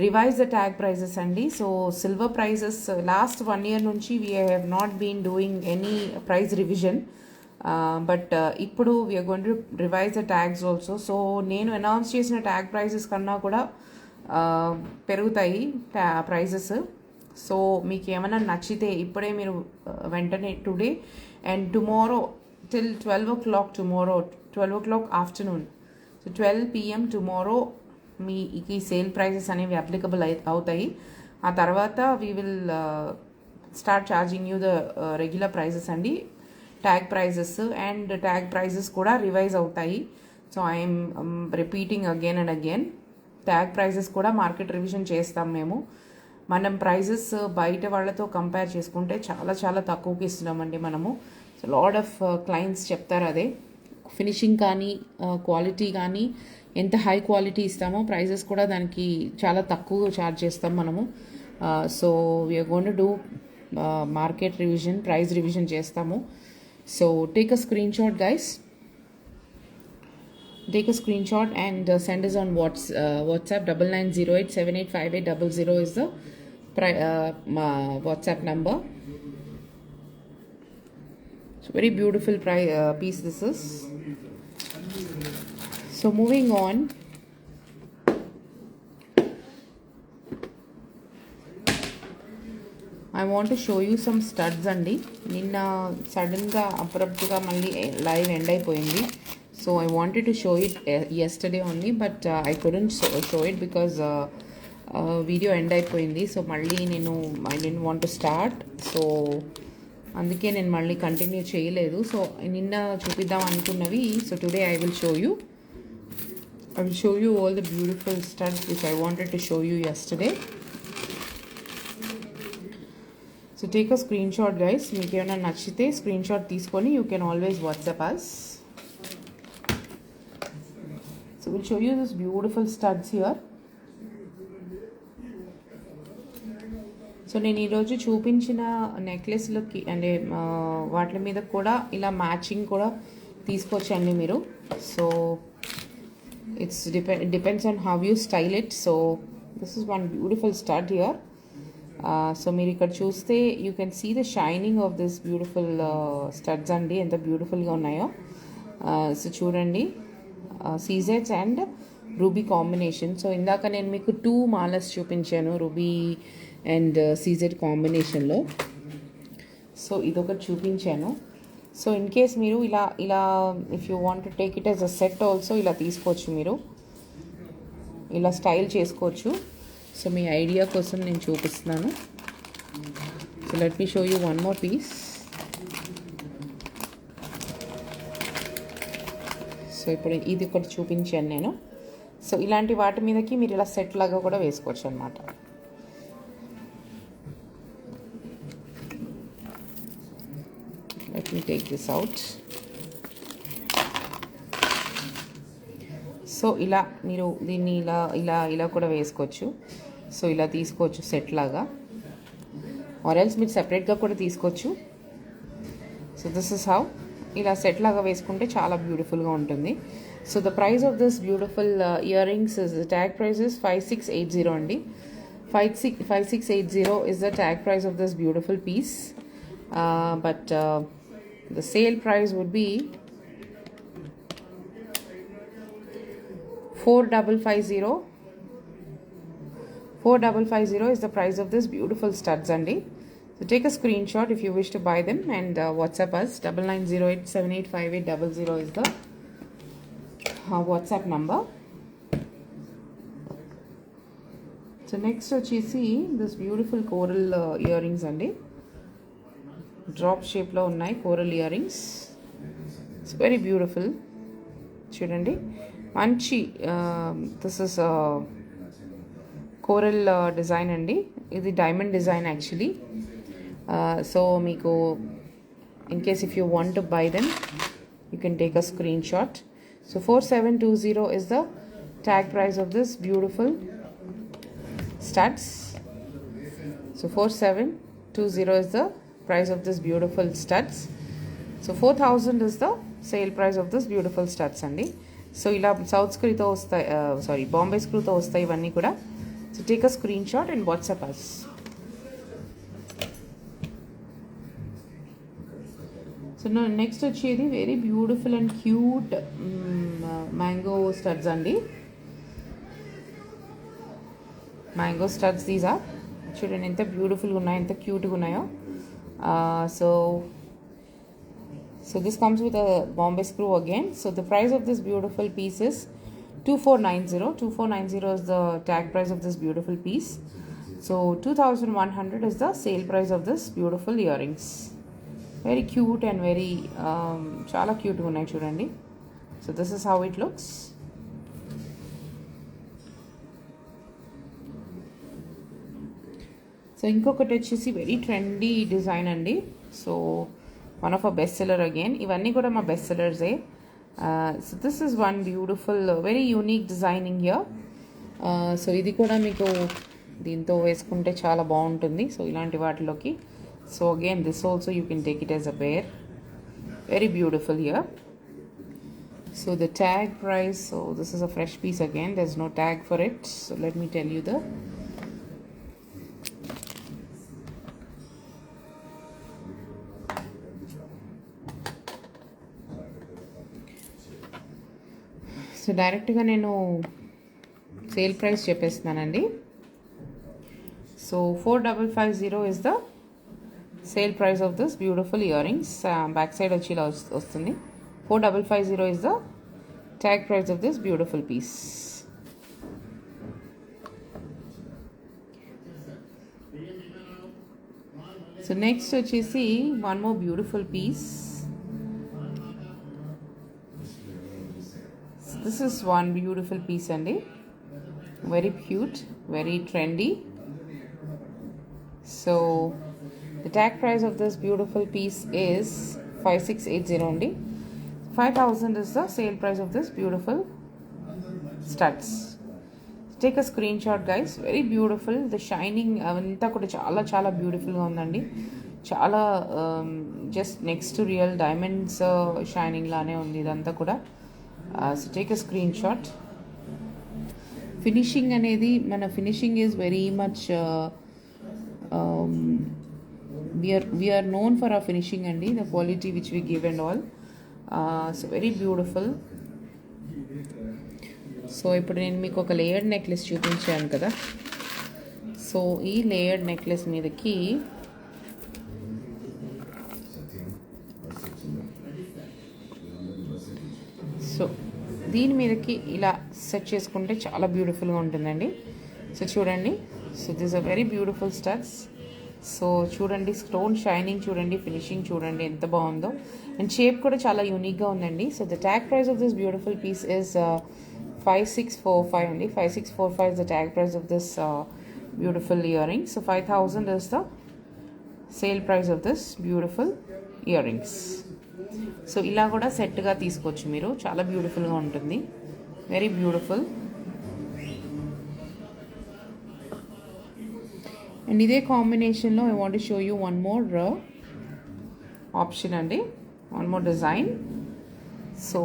revise the tag prices అండి. So silver prices last 1 year నుంచి we have not been doing any price revision. But ఇప్పుడు we're going to revise the tags also. So నేను announce చేసిన tag prices కన్నా కూడా పెరుగుతాయి prices. So మీకు ఏమైనా నచ్చితే ఇప్పుడే మీరు వెంటనే today and tomorrow till 12 o'clock tomorrow, 12 o'clock afternoon, so 12 PM tomorrow మీకు సేల్ ప్రైజెస్ అనేవి అప్లికబుల్ అవుతాయి. ఆ తర్వాత we will start charging you the regular prices అండి. Tag prices, and tag prices కూడా రివైజ్ అవుతాయి. So I'm repeating again and again, tag prices కూడా market revision చేస్తాం మేము. మనం ప్రైజెస్ బయట వాళ్ళతో కంపేర్ చేసుకుంటే చాలా చాలా తక్కువకి ఇస్తున్నామండి మనము. సో లాట్ ఆఫ్ క్లయింట్స్ చెప్తారు అదే, ఫినిషింగ్ కానీ క్వాలిటీ కానీ ఎంత హై క్వాలిటీ ఇస్తామో ప్రైజెస్ కూడా దానికి చాలా తక్కువ ఛార్జ్ చేస్తాం మనము. So we're going to do market revision, price revision చేస్తాము. So take a screen shot guys, take a screenshot and send us on WhatsApp. 9908785800 is the WhatsApp number. So very beautiful piece this is. So moving on, I want to show you some studs అండి. నిన్న సడన్గా అబ్రప్ట్గా మళ్ళీ live end అయిపోయింది. So I wanted to show it yesterday only, but I couldn't show it because video end అయిపోయింది. So మళ్ళీ I didn't want to start, so అందుకే నేను మళ్ళీ కంటిన్యూ చేయలేదు. సో నిన్న చూపిద్దాం అనుకున్నవి, so today I will show you all the beautiful studs which I wanted to show you yesterday. So take a screenshot guys, మీకు ఏమైనా నచ్చితే స్క్రీన్షాట్ తీసుకొని you can always WhatsApp us. So we'll show you this beautiful studs here. So నేను ఈరోజు చూపించిన నెక్లెస్లకి అంటే వాటి మీద కూడా ఇలా మ్యాచింగ్ కూడా తీసుకొచ్చండి మీరు. So it's depends on how you style it. So this is one beautiful stud here. So మీరు ఇక్కడ చూస్తే you can see the shining of this beautiful studs అండి, ఎంత బ్యూటిఫుల్గా ఉన్నాయో. సో చూడండి, సీజెడ్స్ అండ్ రూబీ కాంబినేషన్. సో ఇందాక నేను మీకు 2 మాలస్ చూపించాను రూబీ అండ్ సీజెడ్ కాంబినేషన్లో. సో ఇదొకటి చూపించాను. సో ఇన్ కేస్ మీరు ఇలా if you want to take it as a set also ఇలా తీసుకోవచ్చు, మీరు ఇలా స్టైల్ చేసుకోవచ్చు. సో మీ ఐడియా కోసం నేను చూపిస్తున్నాను. So let me show you one more piece. So ఇప్పుడు ఇది ఒకటి చూపించాను నేను. సో ఇలాంటి వాటి మీదకి మీరు ఇలా సెట్ లాగా కూడా వేసుకోవచ్చు అనమాట. Let me take this out. So ఇలా మీరు దీన్ని ఇలా కూడా వేసుకోవచ్చు. సో ఇలా తీసుకోవచ్చు సెట్ లాగా, ఆర్ ఎల్స్ మీరు సెపరేట్గా కూడా తీసుకోవచ్చు. సో దిస్ ఇస్ హౌ, ఇలా సెట్ లాగా వేసుకుంటే చాలా బ్యూటిఫుల్గా ఉంటుంది. So the price of this beautiful earrings is the tag price is 5680 అండి. 5680 is the tag price of this beautiful piece, but the sale price would be 4550. 4550 is the price of this beautiful studs andi. So take a screenshot if you wish to buy them and WhatsApp us. 9908785800 is the WhatsApp number. So next వచ్చేసి this beautiful coral earrings అండి. Drop షేప్లో ఉన్నాయి coral ear rings. It's very beautiful. చూడండి, మంచి this is coral design అండి. ఇది diamond design actually. So మీకు in case if you want to buy them you can take a screen shot. So 4720 is the tag price of this beautiful studs. So 4720 is the price of this beautiful studs. So 4000 is the sale price of this beautiful studs అండి. So ఇలా south స్క్రూతో వస్తాయి, sorry Bombay స్క్రూతో వస్తాయి ఇవన్నీ కూడా. So take a screen shot and WhatsApp us. So next వచ్చేది very beautiful and cute mango studs అండి. Mango studs these are. చూడండి ఎంత బ్యూటిఫుల్గా ఉన్నాయో, ఎంత క్యూట్గా ఉన్నాయో. So this comes with a Bombay screw again. So the price of this beautiful piece is 2490. 2490 is the tag price of this beautiful piece. So 2100 is the sale price of this beautiful earrings. Very cute and very చాలా క్యూట్గా ఉన్నాయి చూడండి. So this is how it looks. So ఇంకొకటి వచ్చేసి very trendy design అండి. So one of a best seller again. ఇవన్నీ కూడా మా బెస్ట్ సెల్లర్సే. So this is one beautiful very unique designing here. So ఇది కూడా మీకు దీంతో వేసుకుంటే చాలా బాగుంటుంది. సో ఇలాంటి వాటిలోకి. So again this also you can take it as a pair. Very beautiful here. So the tag price, so this is a fresh piece again, there's no tag for it. So let me tell you the so డైరెక్ట్గా నేను sale price చెప్పేస్తున్నానండి. So 4550 is the sale price of this beautiful earrings. Back side వచ్చి ఇలా వస్తుంది. 4550 is the tag price of this beautiful piece. So next వచ్చేసి one more beautiful piece. So this is one beautiful piece అండి. Very cute, very trendy. So the tag price of this beautiful piece is 5680 only. 5000 is the sale price of this beautiful studs. Take a screenshot guys. Very beautiful. The shining avanta kuda చాలా beautiful గా ఉందండి. చాలా just next to real diamonds shining లానే ఉంది ఇదంతా కూడా. So take a screenshot. Finishing అనేది మన finishing is very much we are known for our finishing అండి, the quality which we give and all. So very beautiful. So ఇప్పుడు నేను మీకు ఒక లేయర్డ్ నెక్లెస్ చూపించాను కదా. సో ఈ లేయర్డ్ నెక్లెస్ మీదకి సో దీని మీదకి ఇలా సెట్ చేసుకుంటే చాలా బ్యూటిఫుల్గా ఉంటుందండి. సో చూడండి. So this are very beautiful studs. So చూడండి, స్టోన్ షైనింగ్ చూడండి, ఫినిషింగ్ చూడండి ఎంత బాగుందో. అండ్ షేప్ కూడా చాలా యూనిక్గా ఉందండి. So the tag price of this beautiful piece is 5645 అండి. 5645 is the tag price of this beautiful earring. So 5000 is the sale price of this beautiful earrings. So ఇలా కూడా సెట్గా తీసుకోవచ్చు మీరు, చాలా బ్యూటిఫుల్గా ఉంటుంది. Very beautiful. అండ్ ఇదే కాంబినేషన్లో I want to show you one more option అండి, one more design. So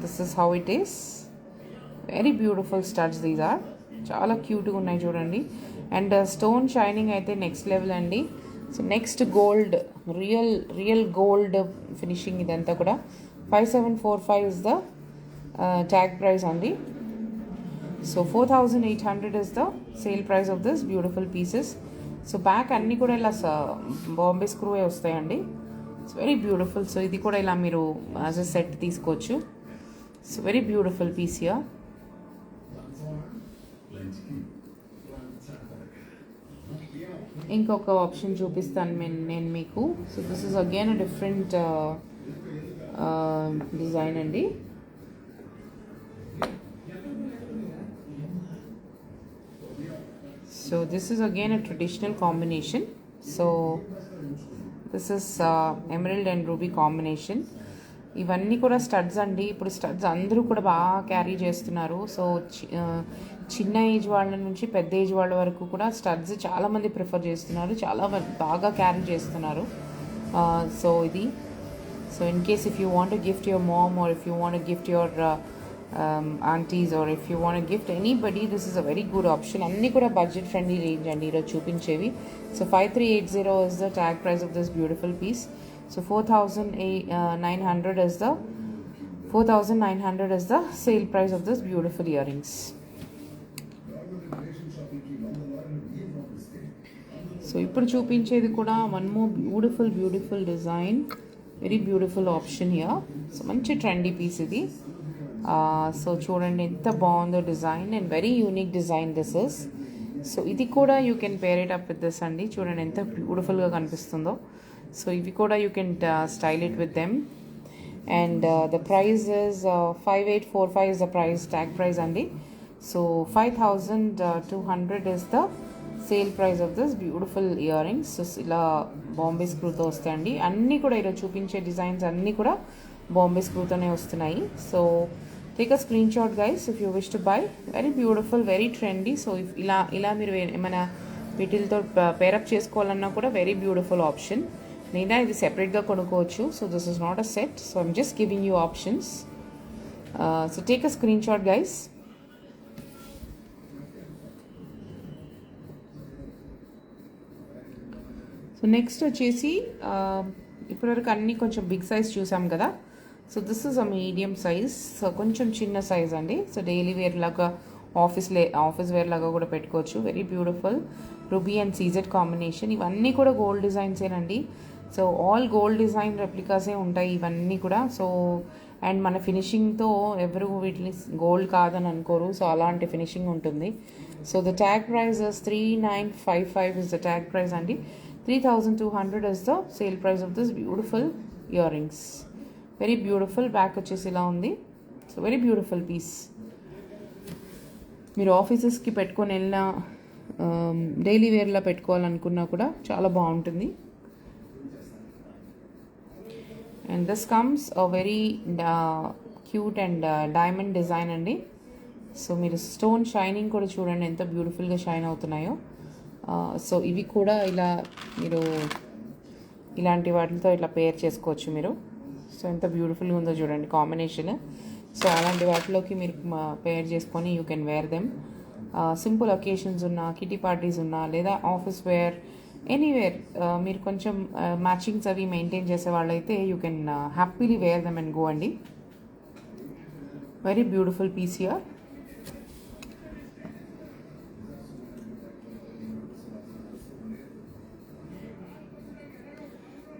this is how it is. Very beautiful studs these are. చాలా క్యూట్గా ఉన్నాయి చూడండి. అండ్ స్టోన్ షైనింగ్ అయితే నెక్స్ట్ లెవెల్ అండి. So next gold, real gold finishing ఇదంతా కూడా. 5745 is the tag price అండి. So 4800 is the sale price of this beautiful pieces. So back అన్నీ కూడా ఇలా బాంబే స్క్రూవే వస్తాయండి. It's very beautiful. సో ఇది కూడా ఇలా మీరు యాజ్ ఎ సెట్ తీసుకోవచ్చు. So very beautiful piece here. ఇంకొక ఆప్షన్ చూపిస్తాను నేను మీకు. So this is again a different design అండి. So this is again a traditional combination. So this is emerald and ruby combination. ఇవన్నీ కూడా స్టడ్స్ అండి. ఇప్పుడు స్టడ్స్ అందరూ కూడా బాగా క్యారీ చేస్తున్నారు. సో చిన్న ఏజ్ వాళ్ళ నుంచి పెద్ద ఏజ్ వాళ్ళ వరకు కూడా స్టడ్స్ చాలామంది ప్రిఫర్ చేస్తున్నారు, చాలా బాగా క్యారీ చేస్తున్నారు. సో ఇది, so in case if you want to gift your mom or if you want to gift your aunties or if you want to gift anybody, this is a very good option. అన్నీ కూడా budget friendly range అండి ఈరోజు చూపించేవి. So 5380 is the tag price of this beautiful piece. So 4900 is the sale price of this beautiful earrings. So ఇప్పుడు చూపించేది కూడా one more beautiful design, very beautiful option here. So మంచి trendy piece ఇది. So చూడండి ఎంత బాగుందో design, and very unique design this is. So ఇది కూడా you can pair it up with this అండి. చూడండి ఎంత బ్యూటిఫుల్గా కనిపిస్తుందో. సో ఇవి కూడా you can style it with them. And the price is 5845 is the price, tag price అండి. So 5200 is the sale price of this beautiful ear rings. ఇలా బాంబే స్క్రూతో వస్తాయండి. అన్నీ కూడా ఈరోజు చూపించే డిజైన్స్ అన్నీ కూడా బాంబే స్క్రూతోనే వస్తున్నాయి. So take a screen shot guys if you wish to by. Very beautiful, very trendy. So ఇలా మీరు ఏమైనా వీటితో పేరప్ చేసుకోవాలన్నా కూడా వెరీ బ్యూటిఫుల్ ఆప్షన్. లేదా ఇది సెపరేట్గా కొనుక్కోవచ్చు. So this is not a set. So I'm just giving you options. So take a screen shot guys. So next వచ్చేసి ఇప్పటివరకు అన్నీ కొంచెం బిగ్ సైజ్ చూసాం కదా. So this is a medium size. So కొంచెం చిన్న సైజ్ అండి. సో డైలీ వేర్ లాగా ఆఫీస్ వేర్ లాగా కూడా పెట్టుకోవచ్చు. Very beautiful ruby and CZ combination. ఇవన్నీ కూడా గోల్డ్ డిజైన్సేనండి. సో ఆల్ గోల్డ్ డిజైన్ రెప్లికాసే ఉంటాయి ఇవన్నీ కూడా. సో అండ్ మన ఫినిషింగ్తో ఎవరు వీటిని గోల్డ్ కాదని అనుకోరు. సో అలాంటి ఫినిషింగ్ ఉంటుంది. So the tag price is 3955 is the tag price అండి. 3200 is the sale price of this beautiful earrings. Very beautiful. Back వచ్చేసి ఇలా ఉంది. So very beautiful piece. మీరు ఆఫీసెస్కి పెట్టుకొని వెళ్ళినా డైలీ వేర్లా పెట్టుకోవాలనుకున్నా కూడా చాలా బాగుంటుంది. And this comes a very cute and diamond design అండి. సో మీరు స్టోన్ షైనింగ్ కూడా చూడండి ఎంత బ్యూటిఫుల్గా షైన్ అవుతున్నాయో. సో ఇవి కూడా ఇలా మీరు ఇలాంటి వాటితో ఇట్లా పేర్ చేసుకోవచ్చు మీరు. సో ఎంత బ్యూటిఫుల్గా ఉందో చూడండి కాంబినేషన్. సో అలాంటి వాటిలోకి మీరు పేర్ చేసుకొని you can wear them. Simple occasions ఉన్నా, కిటీ పార్టీస్ ఉన్నా, లేదా ఆఫీస్ వేర్, ఎనీవేర్ మీరు కొంచెం మ్యాచింగ్స్ అవి మెయింటైన్ చేసే వాళ్ళైతే you can happily wear them and go అండి. Very beautiful piece here.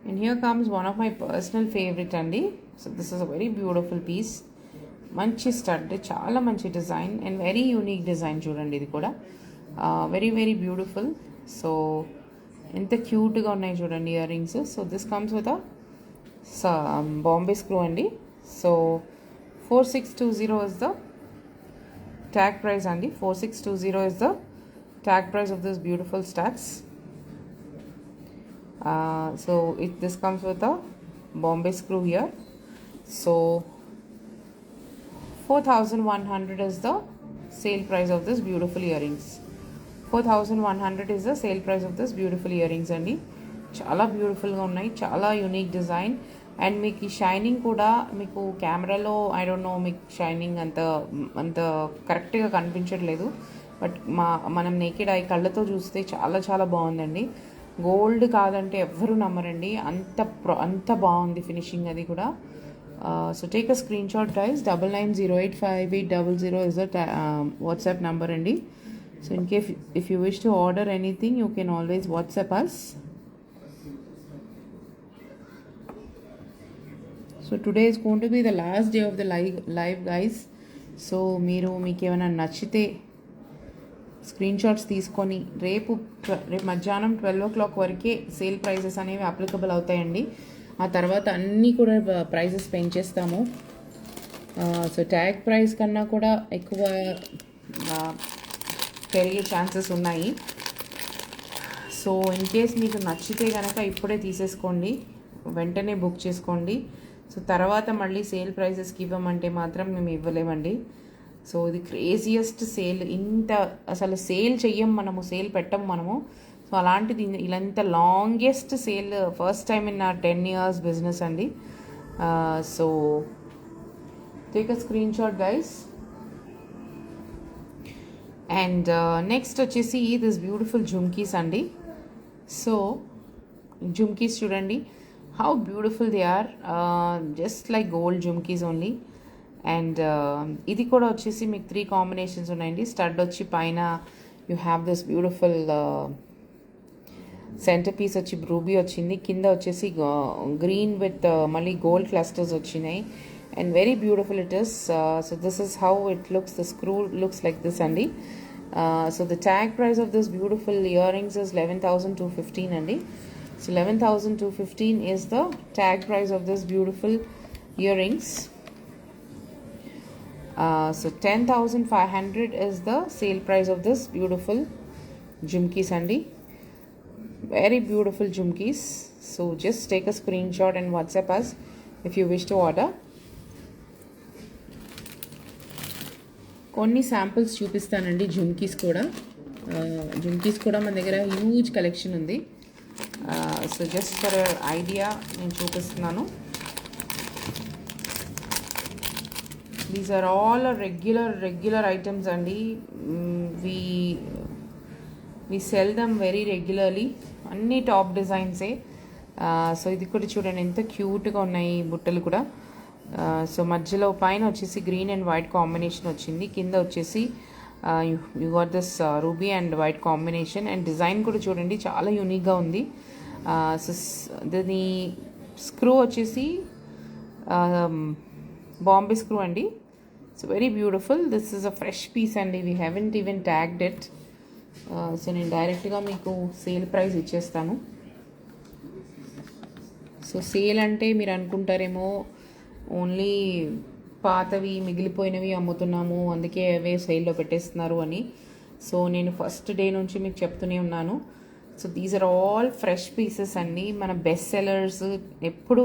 And here comes one of my personal favorite అండి. So this is a very beautiful piece. మంచి stud, చాలా మంచి design and very unique design చూడండి. ఇది కూడా very very beautiful. So ఎంత క్యూట్గా ఉన్నాయి చూడండి earrings. So this comes with Bombay screw అండి. So 4620 is the tag price అండి. 4620 is the tag price of this beautiful studs. So this comes with a Bombay screw here. So 4100 is the sale price of this beautiful earrings. 4100 is the sale price of this beautiful earrings అండి. చాలా బ్యూటిఫుల్గా ఉన్నాయి, చాలా unique design. And మీకు ఈ shining కూడా మీకు కెమెరాలో ఐ డోంట్ నో మీకు షైనింగ్ అంత కరెక్ట్గా కనిపించట్లేదు. బట్ మనం నేకెడ్ ఐ కళ్ళతో చూస్తే చాలా చాలా బాగుందండి. గోల్డ్ కాదంటే ఎవ్వరూ నమ్మరండి, అంత బాగుంది ఫినిషింగ్ అది కూడా. So take a screen shot guys. 99085800 is the WhatsApp number అండి. So in case if you wish to order anything you can always WhatsApp us. So today is going to be the last day of the live guys. So మీకు ఏమైనా నచ్చితే screen shots తీసుకొని రేపు మధ్యాహ్నం 12 o'clock వరకే sale prices అనేవి applicable అవుతాయండి. ఆ తర్వాత అన్నీ కూడా ప్రైజెస్ పెంచేస్తాము. సో ట్యాగ్ ప్రైస్ కన్నా కూడా ఎక్కువ పెరిగే ఛాన్సెస్ ఉన్నాయి. సో ఇన్ కేస్ మీకు నచ్చితే కనుక ఇప్పుడే తీసేసుకోండి, వెంటనే బుక్ చేసుకోండి. సో తర్వాత మళ్ళీ సేల్ ప్రైజెస్కి ఇవ్వమంటే మాత్రం మేము ఇవ్వలేమండి. సో ఇది క్రేజియస్ట్ సేల్. అసలు సేల్ చెయ్యం మనము, సేల్ పెట్టం మనము. సో అలాంటిది ఇలాంత longest sale first time in నా 10 years బిజినెస్ అండి. So take a screen shot guys. And next వచ్చేసి దిస్ బ్యూటిఫుల్ జుమ్కీస్ అండి. సో జుమ్కీస్ చూడండి how beautiful they are, just like gold jhumkis only. And ఇది కూడా వచ్చేసి మీకు 3 కాంబినేషన్స్ ఉన్నాయండి. స్టడ్ వచ్చి పైన you have this beautiful center piece వచ్చి రూబీ వచ్చింది, కింద వచ్చేసి గ్రీన్ విత్ మళ్ళీ గోల్డ్ క్లస్టర్స్ వచ్చినాయి. And very beautiful it is. So this is how it looks. The screw looks like this అండి. So the tag price of this beautiful earrings is 11,215 అండి. So 11,215 is the tag price of this beautiful earrings. So 10,500 is the sale price of this beautiful jhumkis andi. Very beautiful jhumkis. So just take a screenshot and WhatsApp us if you wish to order. కొన్ని samples చూపిస్తానండి జుమ్కీస్ కూడా. మన దగ్గర huge collection ఉంది. So just for idea నేను చూపిస్తున్నాను. These are all regular items అండి. We sell them very regularly. అన్ని టాప్ డిజైన్సే. సో ఇది కూడా చూడండి ఎంత క్యూట్గా ఉన్నాయి బుట్టలు కూడా. సో మధ్యలో పైన వచ్చేసి గ్రీన్ అండ్ వైట్ కాంబినేషన్ వచ్చింది. కింద వచ్చేసి you got this ruby and white combination. And design కూడా చూడండి చాలా యూనిక్గా ఉంది. సో దీని స్క్రూ వచ్చేసి బాంబే స్క్రూ అండి. So very beautiful. This is a fresh piece అండి. We haven't even tagged it. So నేను డైరెక్ట్గా మీకు సేల్ ప్రైస్ ఇచ్చేస్తాను. సో సేల్ అంటే మీరు అనుకుంటారేమో ఓన్లీ పాతవి మిగిలిపోయినవి అమ్ముతున్నాము, అందుకే అవే సేల్లో పెట్టేస్తున్నారు అని. సో నేను ఫస్ట్ డే నుంచి మీకు చెప్తూనే ఉన్నాను. So these are all fresh pieces అండి. మన బెస్ట్ సెల్లర్స్, ఎప్పుడు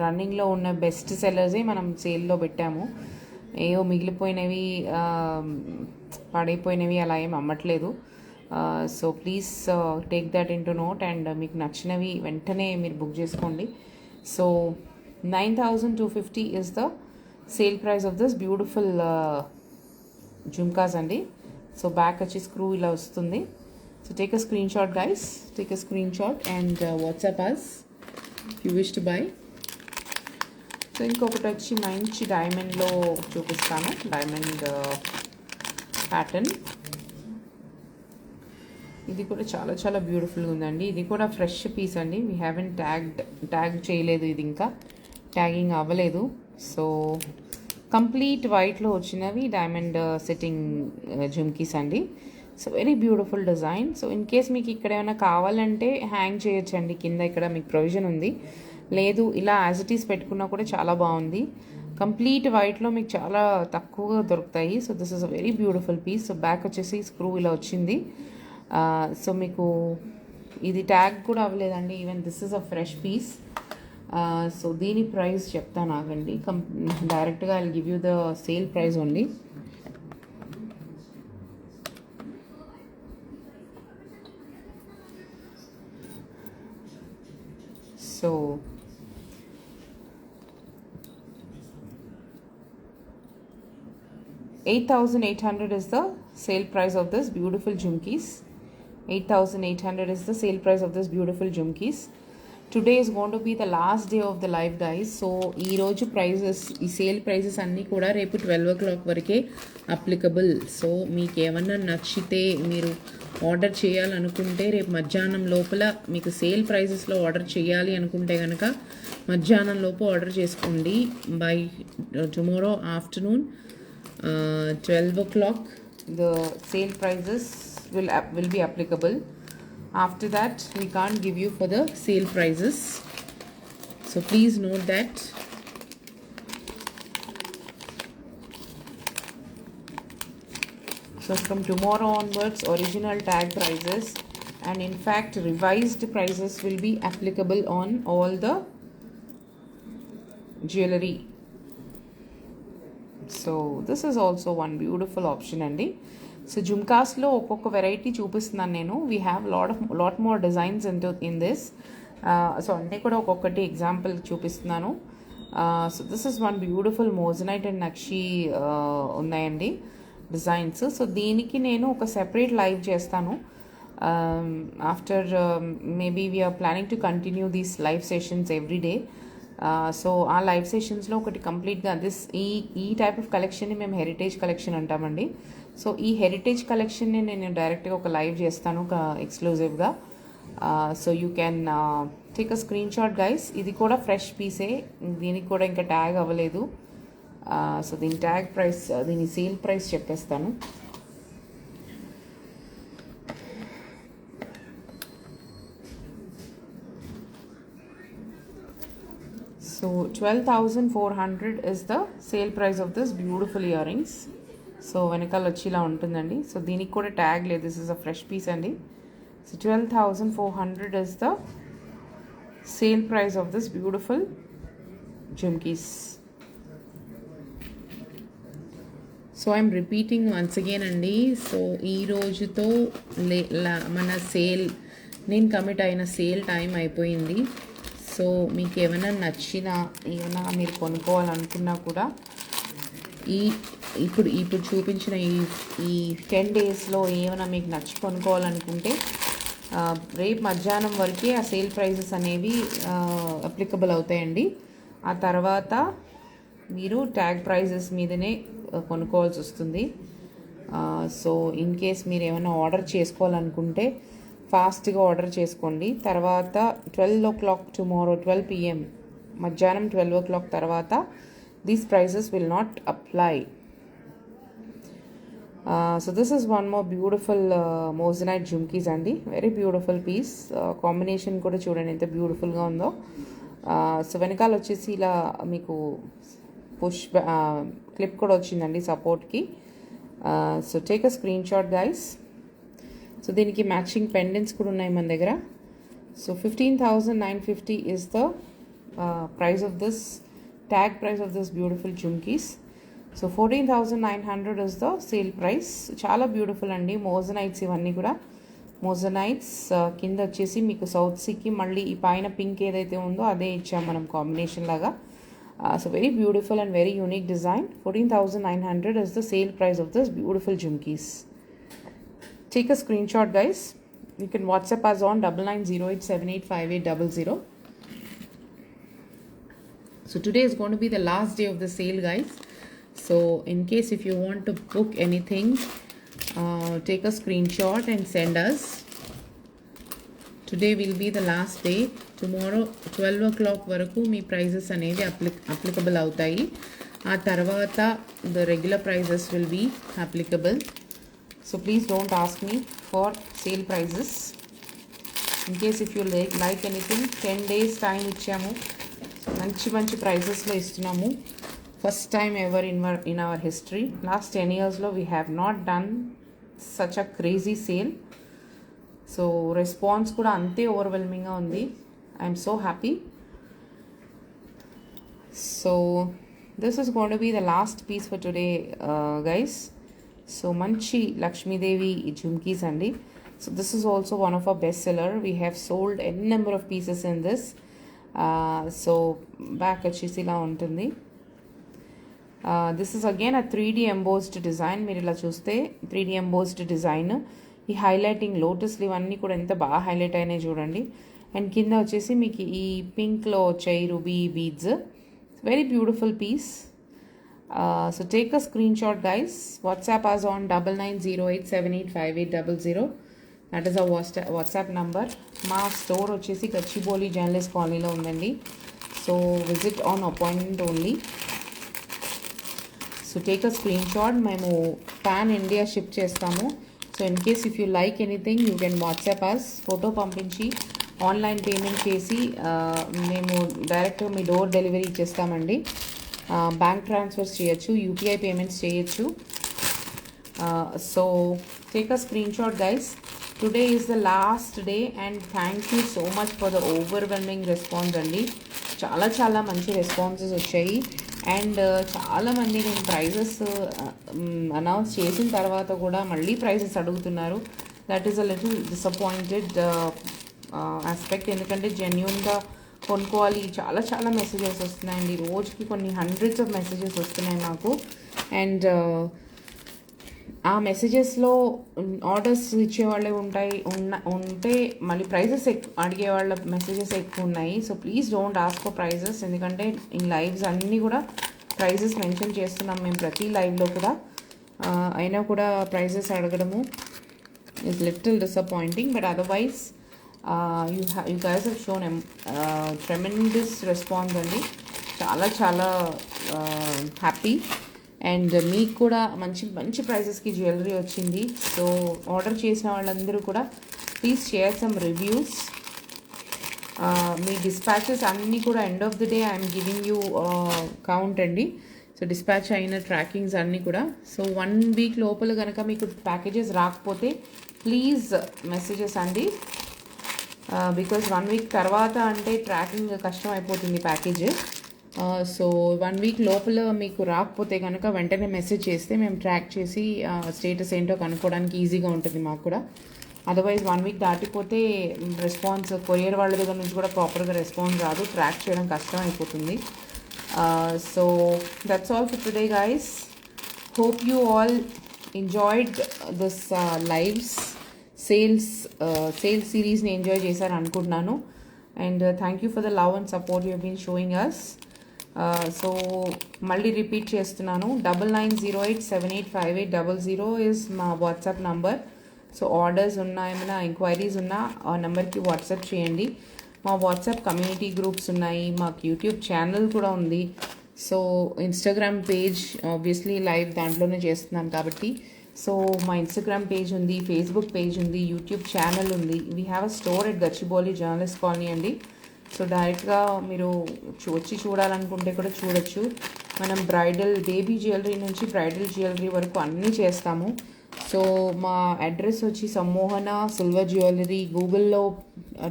రన్నింగ్లో ఉన్న బెస్ట్ సెల్లర్సే మనం సేల్లో పెట్టాము. ఏవో మిగిలిపోయినవి పడైపోయినవి అలా ఏం అమ్మట్లేదు. So please take that in to note. And మీకు నచ్చినవి వెంటనే మీరు బుక్ చేసుకోండి. So 9,250 is the sale price of this beautiful jhumkas andi. So back వచ్చి స్క్రూ ఇలా వస్తుంది. So take a screenshot guys, take a screenshot and WhatsApp us if you wish to buy. So ఇంకొకటి వచ్చి మంచి డైమండ్లో చూపిస్తాను. Diamond pattern. ఇది కూడా చాలా బ్యూటిఫుల్గా ఉందండి. ఇది కూడా ఫ్రెష్ పీస్ అండి. వీ హ్యావెన్ ట్యాగ్ చేయలేదు, ఇది ఇంకా ట్యాగింగ్ అవ్వలేదు. సో కంప్లీట్ వైట్లో వచ్చినవి డైమండ్ సెట్టింగ్ జుమ్కీస్ అండి. So very beautiful design. So in case మీకు ఇక్కడ ఏమైనా కావాలంటే హ్యాంగ్ చేయొచ్చండి కింద. ఇక్కడ మీకు ప్రొవిజన్ ఉంది. లేదు ఇలా యాజ్ ఇట్ ఈస్ పెట్టుకున్నా కూడా చాలా బాగుంది. కంప్లీట్ వైట్లో మీకు చాలా తక్కువగా దొరుకుతాయి. So this is a very beautiful piece. So back వచ్చేసి స్క్రూ ఇలా వచ్చింది. సో మీకు ఇది ట్యాగ్ కూడా అవ్వలేదండి. Even this is a fresh piece. So దీని ప్రైస్ చెప్తాను ఆగండి. డైరెక్ట్గా I will give you the sale price only. So 8,800 is the sale price of this beautiful jhumkis. 8,800 is the sale price of this beautiful jhumkis. Today is going to be the last day of the live guys. So ఈ రోజు prices, ఈ sale prices అన్నీ కూడా రేపు 12 o'clock వరకే applicable. So మీకు ఏమన్నా నచ్చితే మీరు ఆర్డర్ చేయాలనుకుంటే రేపు మధ్యాహ్నం లోపల, మీకు సేల్ ప్రైజెస్లో ఆర్డర్ చేయాలి అనుకుంటే కనుక మధ్యాహ్నం లోపు ఆర్డర్ చేసుకోండి. By tomorrow afternoon 12 o'clock the sale prices will be applicable. After that we can't give you for the sale prices, so please note that. So from tomorrow onwards original tag prices and in fact revised prices will be applicable on all the jewelry. So this is also one beautiful option andi. So jhumkaslo ఒక్కొక్క వెరైటీ చూపిస్తున్నాను నేను. We have lot more designs in this. So అన్నీ కూడా ఒక్కొక్కటి example చూపిస్తున్నాను. So this is one beautiful moissanite and నక్షి ఉన్నాయండి డిజైన్స్. సో దీనికి నేను ఒక సెపరేట్ లైవ్ చేస్తాను. After maybe we're planning to continue these live sessions every day. So ఆ లైవ్ సెషన్స్లో ఒకటి కంప్లీట్గా ఈ టైప్ ఆఫ్ కలెక్షన్ని మేము హెరిటేజ్ కలెక్షన్ అంటామండి. సో ఈ హెరిటేజ్ కలెక్షన్ని నేను డైరెక్ట్గా ఒక లైవ్ చేస్తాను ఒక ఎక్స్క్లూజివ్గా. So you can take a screen shot guys. ఇది కూడా ఫ్రెష్ పీసే, దీనికి కూడా ఇంకా ట్యాగ్ అవ్వలేదు. సో దీని ట్యాగ్ ప్రైస్, దీని సేల్ ప్రైస్ చెప్పేస్తాను. So 12,400 is the sale price of this beautiful earrings. So వెనకాల వచ్చి ఇలా ఉంటుందండి. సో దీనికి కూడా ట్యాగ్ లేదు, this is a fresh piece అండి. So 12,400 is the sale price of this beautiful jhumkis. So I'm repeating once again అండి. So ఈ రోజుతో మన సేల్, నేను కమిట్ అయిన సేల్ టైం అయిపోయింది. సో మీకు ఏమైనా నచ్చినా, ఏమైనా మీరు కొనుక్కోవాలనుకున్నా కూడా ఇప్పుడు చూపించిన ఈ 10 డేస్లో ఏమైనా మీకు నచ్చి కొనుక్కోవాలనుకుంటే రేపు మధ్యాహ్నం వరకే ఆ సేల్ ప్రైజెస్ అనేవి అప్లికబుల్ అవుతాయండి. ఆ తర్వాత మీరు ట్యాగ్ ప్రైజెస్ మీదనే కొనుక్కోవాల్సి వస్తుంది. సో ఇన్ కేస్ మీరు ఏమైనా ఆర్డర్ చేసుకోవాలనుకుంటే ఫాస్ట్గా ఆర్డర్ చేసుకోండి. తర్వాత 12 o'clock టుమారో 12 PM మధ్యాహ్నం 12 o'clock తర్వాత these prices will not apply. So this is one more beautiful moissanite jhumkis అండి. Very beautiful piece. కాంబినేషన్ కూడా చూడండి ఎంత బ్యూటిఫుల్గా ఉందో. సో వెనకాల వచ్చేసి ఇలా మీకు పుష్ క్లిప్ కూడా వచ్చిందండి సపోర్ట్కి. So take a screen shot guys. So దీనికి మ్యాచింగ్ పెండెంట్స్ కూడా ఉన్నాయి మన దగ్గర. So 15,950 is the price of this, tag price of this beautiful jhumkis. So 14,900 is the sale price. చాలా బ్యూటిఫుల్ అండి. మోజనైట్స్ ఇవన్నీ కూడా మోజనైట్స్. కింద వచ్చేసి మీకు సౌత్ సీకి మళ్ళీ ఈ పైన పింక్ ఏదైతే ఉందో అదే ఇచ్చాం మనం కాంబినేషన్ లాగా. So very beautiful and very unique design. 14,900 is the sale price of this beautiful jhumkis. Take a screenshot guys. You can WhatsApp us on 9908785800. So today is going to be the last day of the sale guys. So in case if you want to book anything, take a screenshot and send us. Today will be the last day. Tomorrow 12 o'clock వరకు మీ prices అనేవి applicable అవుతాయి. ఆ తర్వాత the regular prices will be applicable. So please don't ask me for sale prices. In case if you like anything, 10 days time ఇచ్చాము. మంచి ప్రైజెస్లో ఇస్తున్నాము. First time ever in our history. Last 10 yearsలో we have not done such a crazy sale. So response కూడా అంతే ఓవర్వెల్మింగ్గా ఉంది. I'm so happy. So this is going to be the last piece for today guys. So మంచి లక్ష్మీదేవి జుమ్కీస్ అండి. So this is also one of our best seller. We have sold n number of pieces in this. So back వచ్చేసి ఇలా ఉంటుంది. This is again a 3D embossed design. మీరు ఇలా చూస్తే 3D embossed design. ఈ highlighting లోటస్లు ఇవన్నీ కూడా ఎంత బాగా హైలైట్ అయినాయి చూడండి. అండ్ కింద వచ్చేసి మీకు ఈ పింక్లో వచ్చాయి ruby beads. Very beautiful piece. So take a screenshot guys. WhatsApp us on 9908785800. That is our WhatsApp number. మా స్టోర్ వచ్చేసి గచ్చిబౌలి జర్నలిస్ట్ కాలనీలో ఉందండి. So visit on appointment only. So take a screenshot. మేము పాన్ ఇండియా షిప్ చేస్తాము. So in case if you like anything you can WhatsApp us. Photo పంపించి online payment చేసి మేము డైరెక్ట్గా మీ డోర్ డెలివరీ ఇచ్చేస్తామండి. బ్యాంక్ ట్రాన్స్ఫర్స్ చేయొచ్చు, యూపీఐ పేమెంట్స్ చేయొచ్చు. So take a screenshot guys. Today is the last day and thank you so much for the overwhelming response అండి. చాలా మంచి రెస్పాన్సెస్ వచ్చాయి. అండ్ చాలామంది నేను ప్రైజెస్ అనౌన్స్ చేసిన తర్వాత కూడా మళ్ళీ ప్రైజెస్ అడుగుతున్నారు. That is a little disappointed aspect. ఎందుకంటే జెన్యూన్గా కొనుక్కోవాలి. చాలా మెసేజెస్ వస్తున్నాయండి. రోజుకి కొన్ని హండ్రెడ్స్ ఆఫ్ మెసేజెస్ వస్తున్నాయి నాకు. అండ్ ఆ మెసేజెస్లో ఆర్డర్స్ ఇచ్చేవాళ్ళే ఉంటే మళ్ళీ ప్రైజెస్ అడిగే వాళ్ళ మెసేజెస్ ఎక్కువ ఉన్నాయి. So please don't ask for prices. ఎందుకంటే ఇన్ లైవ్స్ అన్నీ కూడా ప్రైజెస్ మెన్షన్ చేస్తున్నాం మేము ప్రతి లైవ్లో కూడా. అయినా కూడా ప్రైజెస్ అడగడము is little disappointing. But otherwise you guys have shown tremendous response అండి. చాలా హ్యాపీ. అండ్ మీకు కూడా మంచి ప్రైజెస్కి జ్యువెలరీ వచ్చింది. సో ఆర్డర్ చేసిన వాళ్ళందరూ కూడా please share some reviews. Me dispatches అన్నీ కూడా end of the day I'm giving you count అండి. సో డిస్పాచ్ అయిన ట్రాకింగ్స్ అన్నీ కూడా. సో 1 వీక్ లోపల కనుక మీకు ప్యాకేజెస్ రాకపోతే ప్లీజ్ మెసేజెస్ అండి. బికాజ్ 1 వీక్ తర్వాత అంటే ట్రాకింగ్ కష్టం అయిపోతుంది ప్యాకేజ్. సో 1 వీక్ లోపల మీకు రాకపోతే కనుక వెంటనే మెసేజ్ చేస్తే మేము ట్రాక్ చేసి స్టేటస్ ఏంటో కనుక్కోవడానికి ఈజీగా ఉంటుంది మాకు కూడా. అదర్వైజ్ 1 వీక్ దాటిపోతే రెస్పాన్స్ కొరియర్ వాళ్ళ దగ్గర నుంచి కూడా ప్రాపర్గా రెస్పాన్స్ రాదు, ట్రాక్ చేయడం కష్టం అయిపోతుంది. So that's all for today guys. Hope you all enjoyed this lives sales సిరీస్ని ఎంజాయ్ చేశారు అనుకుంటున్నాను. And thank you for the love and support you been showing us. So మళ్ళీ రిపీట్ చేస్తున్నాను, 9908785800 ఇస్ మా వాట్సాప్ నంబర్. సో ఆర్డర్స్ ఉన్నా ఏమైనా enquiries ఉన్నా ఆ నెంబర్కి వాట్సాప్ చేయండి. మా వాట్సాప్ కమ్యూనిటీ గ్రూప్స్ ఉన్నాయి, మాకు యూట్యూబ్ ఛానల్ కూడా ఉంది. So Instagram page obviously live దాంట్లోనే చేస్తున్నాను కాబట్టి. సో మా ఇన్స్టాగ్రామ్ పేజ్ ఉంది, ఫేస్బుక్ పేజ్ ఉంది, యూట్యూబ్ ఛానల్ ఉంది. We have a store at Gachibowli journalist colony అండి. సో డైరెక్ట్గా మీరు వచ్చి చూడాలనుకుంటే కూడా చూడొచ్చు. మనం బ్రైడల్ బేబీ జ్యువెలరీ నుంచి బ్రైడల్ జ్యువెలరీ వరకు అన్నీ చేస్తాము. సో మా అడ్రస్ వచ్చి సమ్మోహన సిల్వర్ జ్యువెలరీ. గూగుల్లో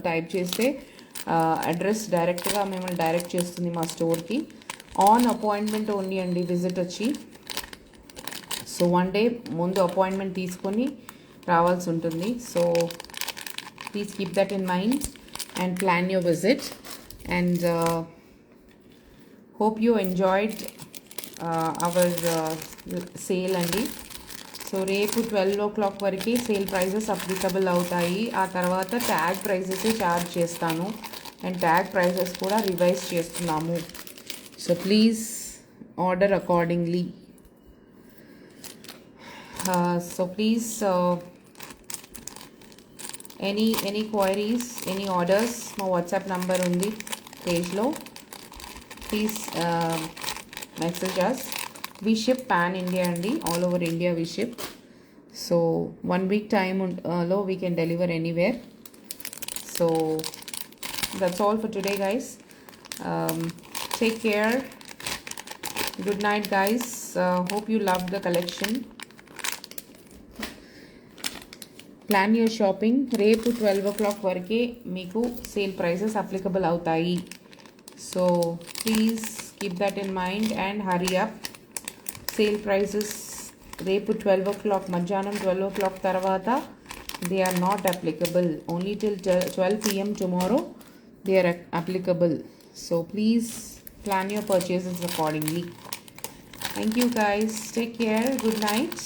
టైప్ చేస్తే అడ్రస్ డైరెక్ట్గా మిమ్మల్ని డైరెక్ట్ చేస్తుంది మా స్టోర్కి. ఆన్ అపాయింట్మెంట్ ఓన్లీ అండి విజిట్ వచ్చి. సో 1 డే ముందు అపాయింట్మెంట్ తీసుకొని రావాల్సి ఉంటుంది. So please keep that in mind and plan your visit, and hope you enjoyed our sale andi. So రేపు 12 o'clock వరకే సేల్ ప్రైజెస్ అప్లికబుల్ అవుతాయి. ఆ తర్వాత ట్యాగ్ ప్రైజెస్ చార్జ్ చేస్తాను అండ్ ట్యాగ్ ప్రైజెస్ కూడా రివైజ్ చేస్తున్నాము. So please order accordingly. So please any queries, any orders, మా WhatsApp number ఉంది పేజ్లో. Please message us. We ship pan India అండి, all over India we ship. So 1 week time లో we can deliver anywhere. So that's all for today guys. Take care. Good night guys. Hope you loved the collection. Plan your shopping. రేపు 12 o'clock వరకే మీకు sale prices applicable అవుతాయి. So please keep that in mind and hurry up. Sale prices రేపు 12 o'clock, మధ్యాహ్నం 12 o'clock తర్వాత they are not applicable. Only till 12 PM tomorrow they are applicable. So please plan your purchases accordingly. Thank you guys. Take care. Good night.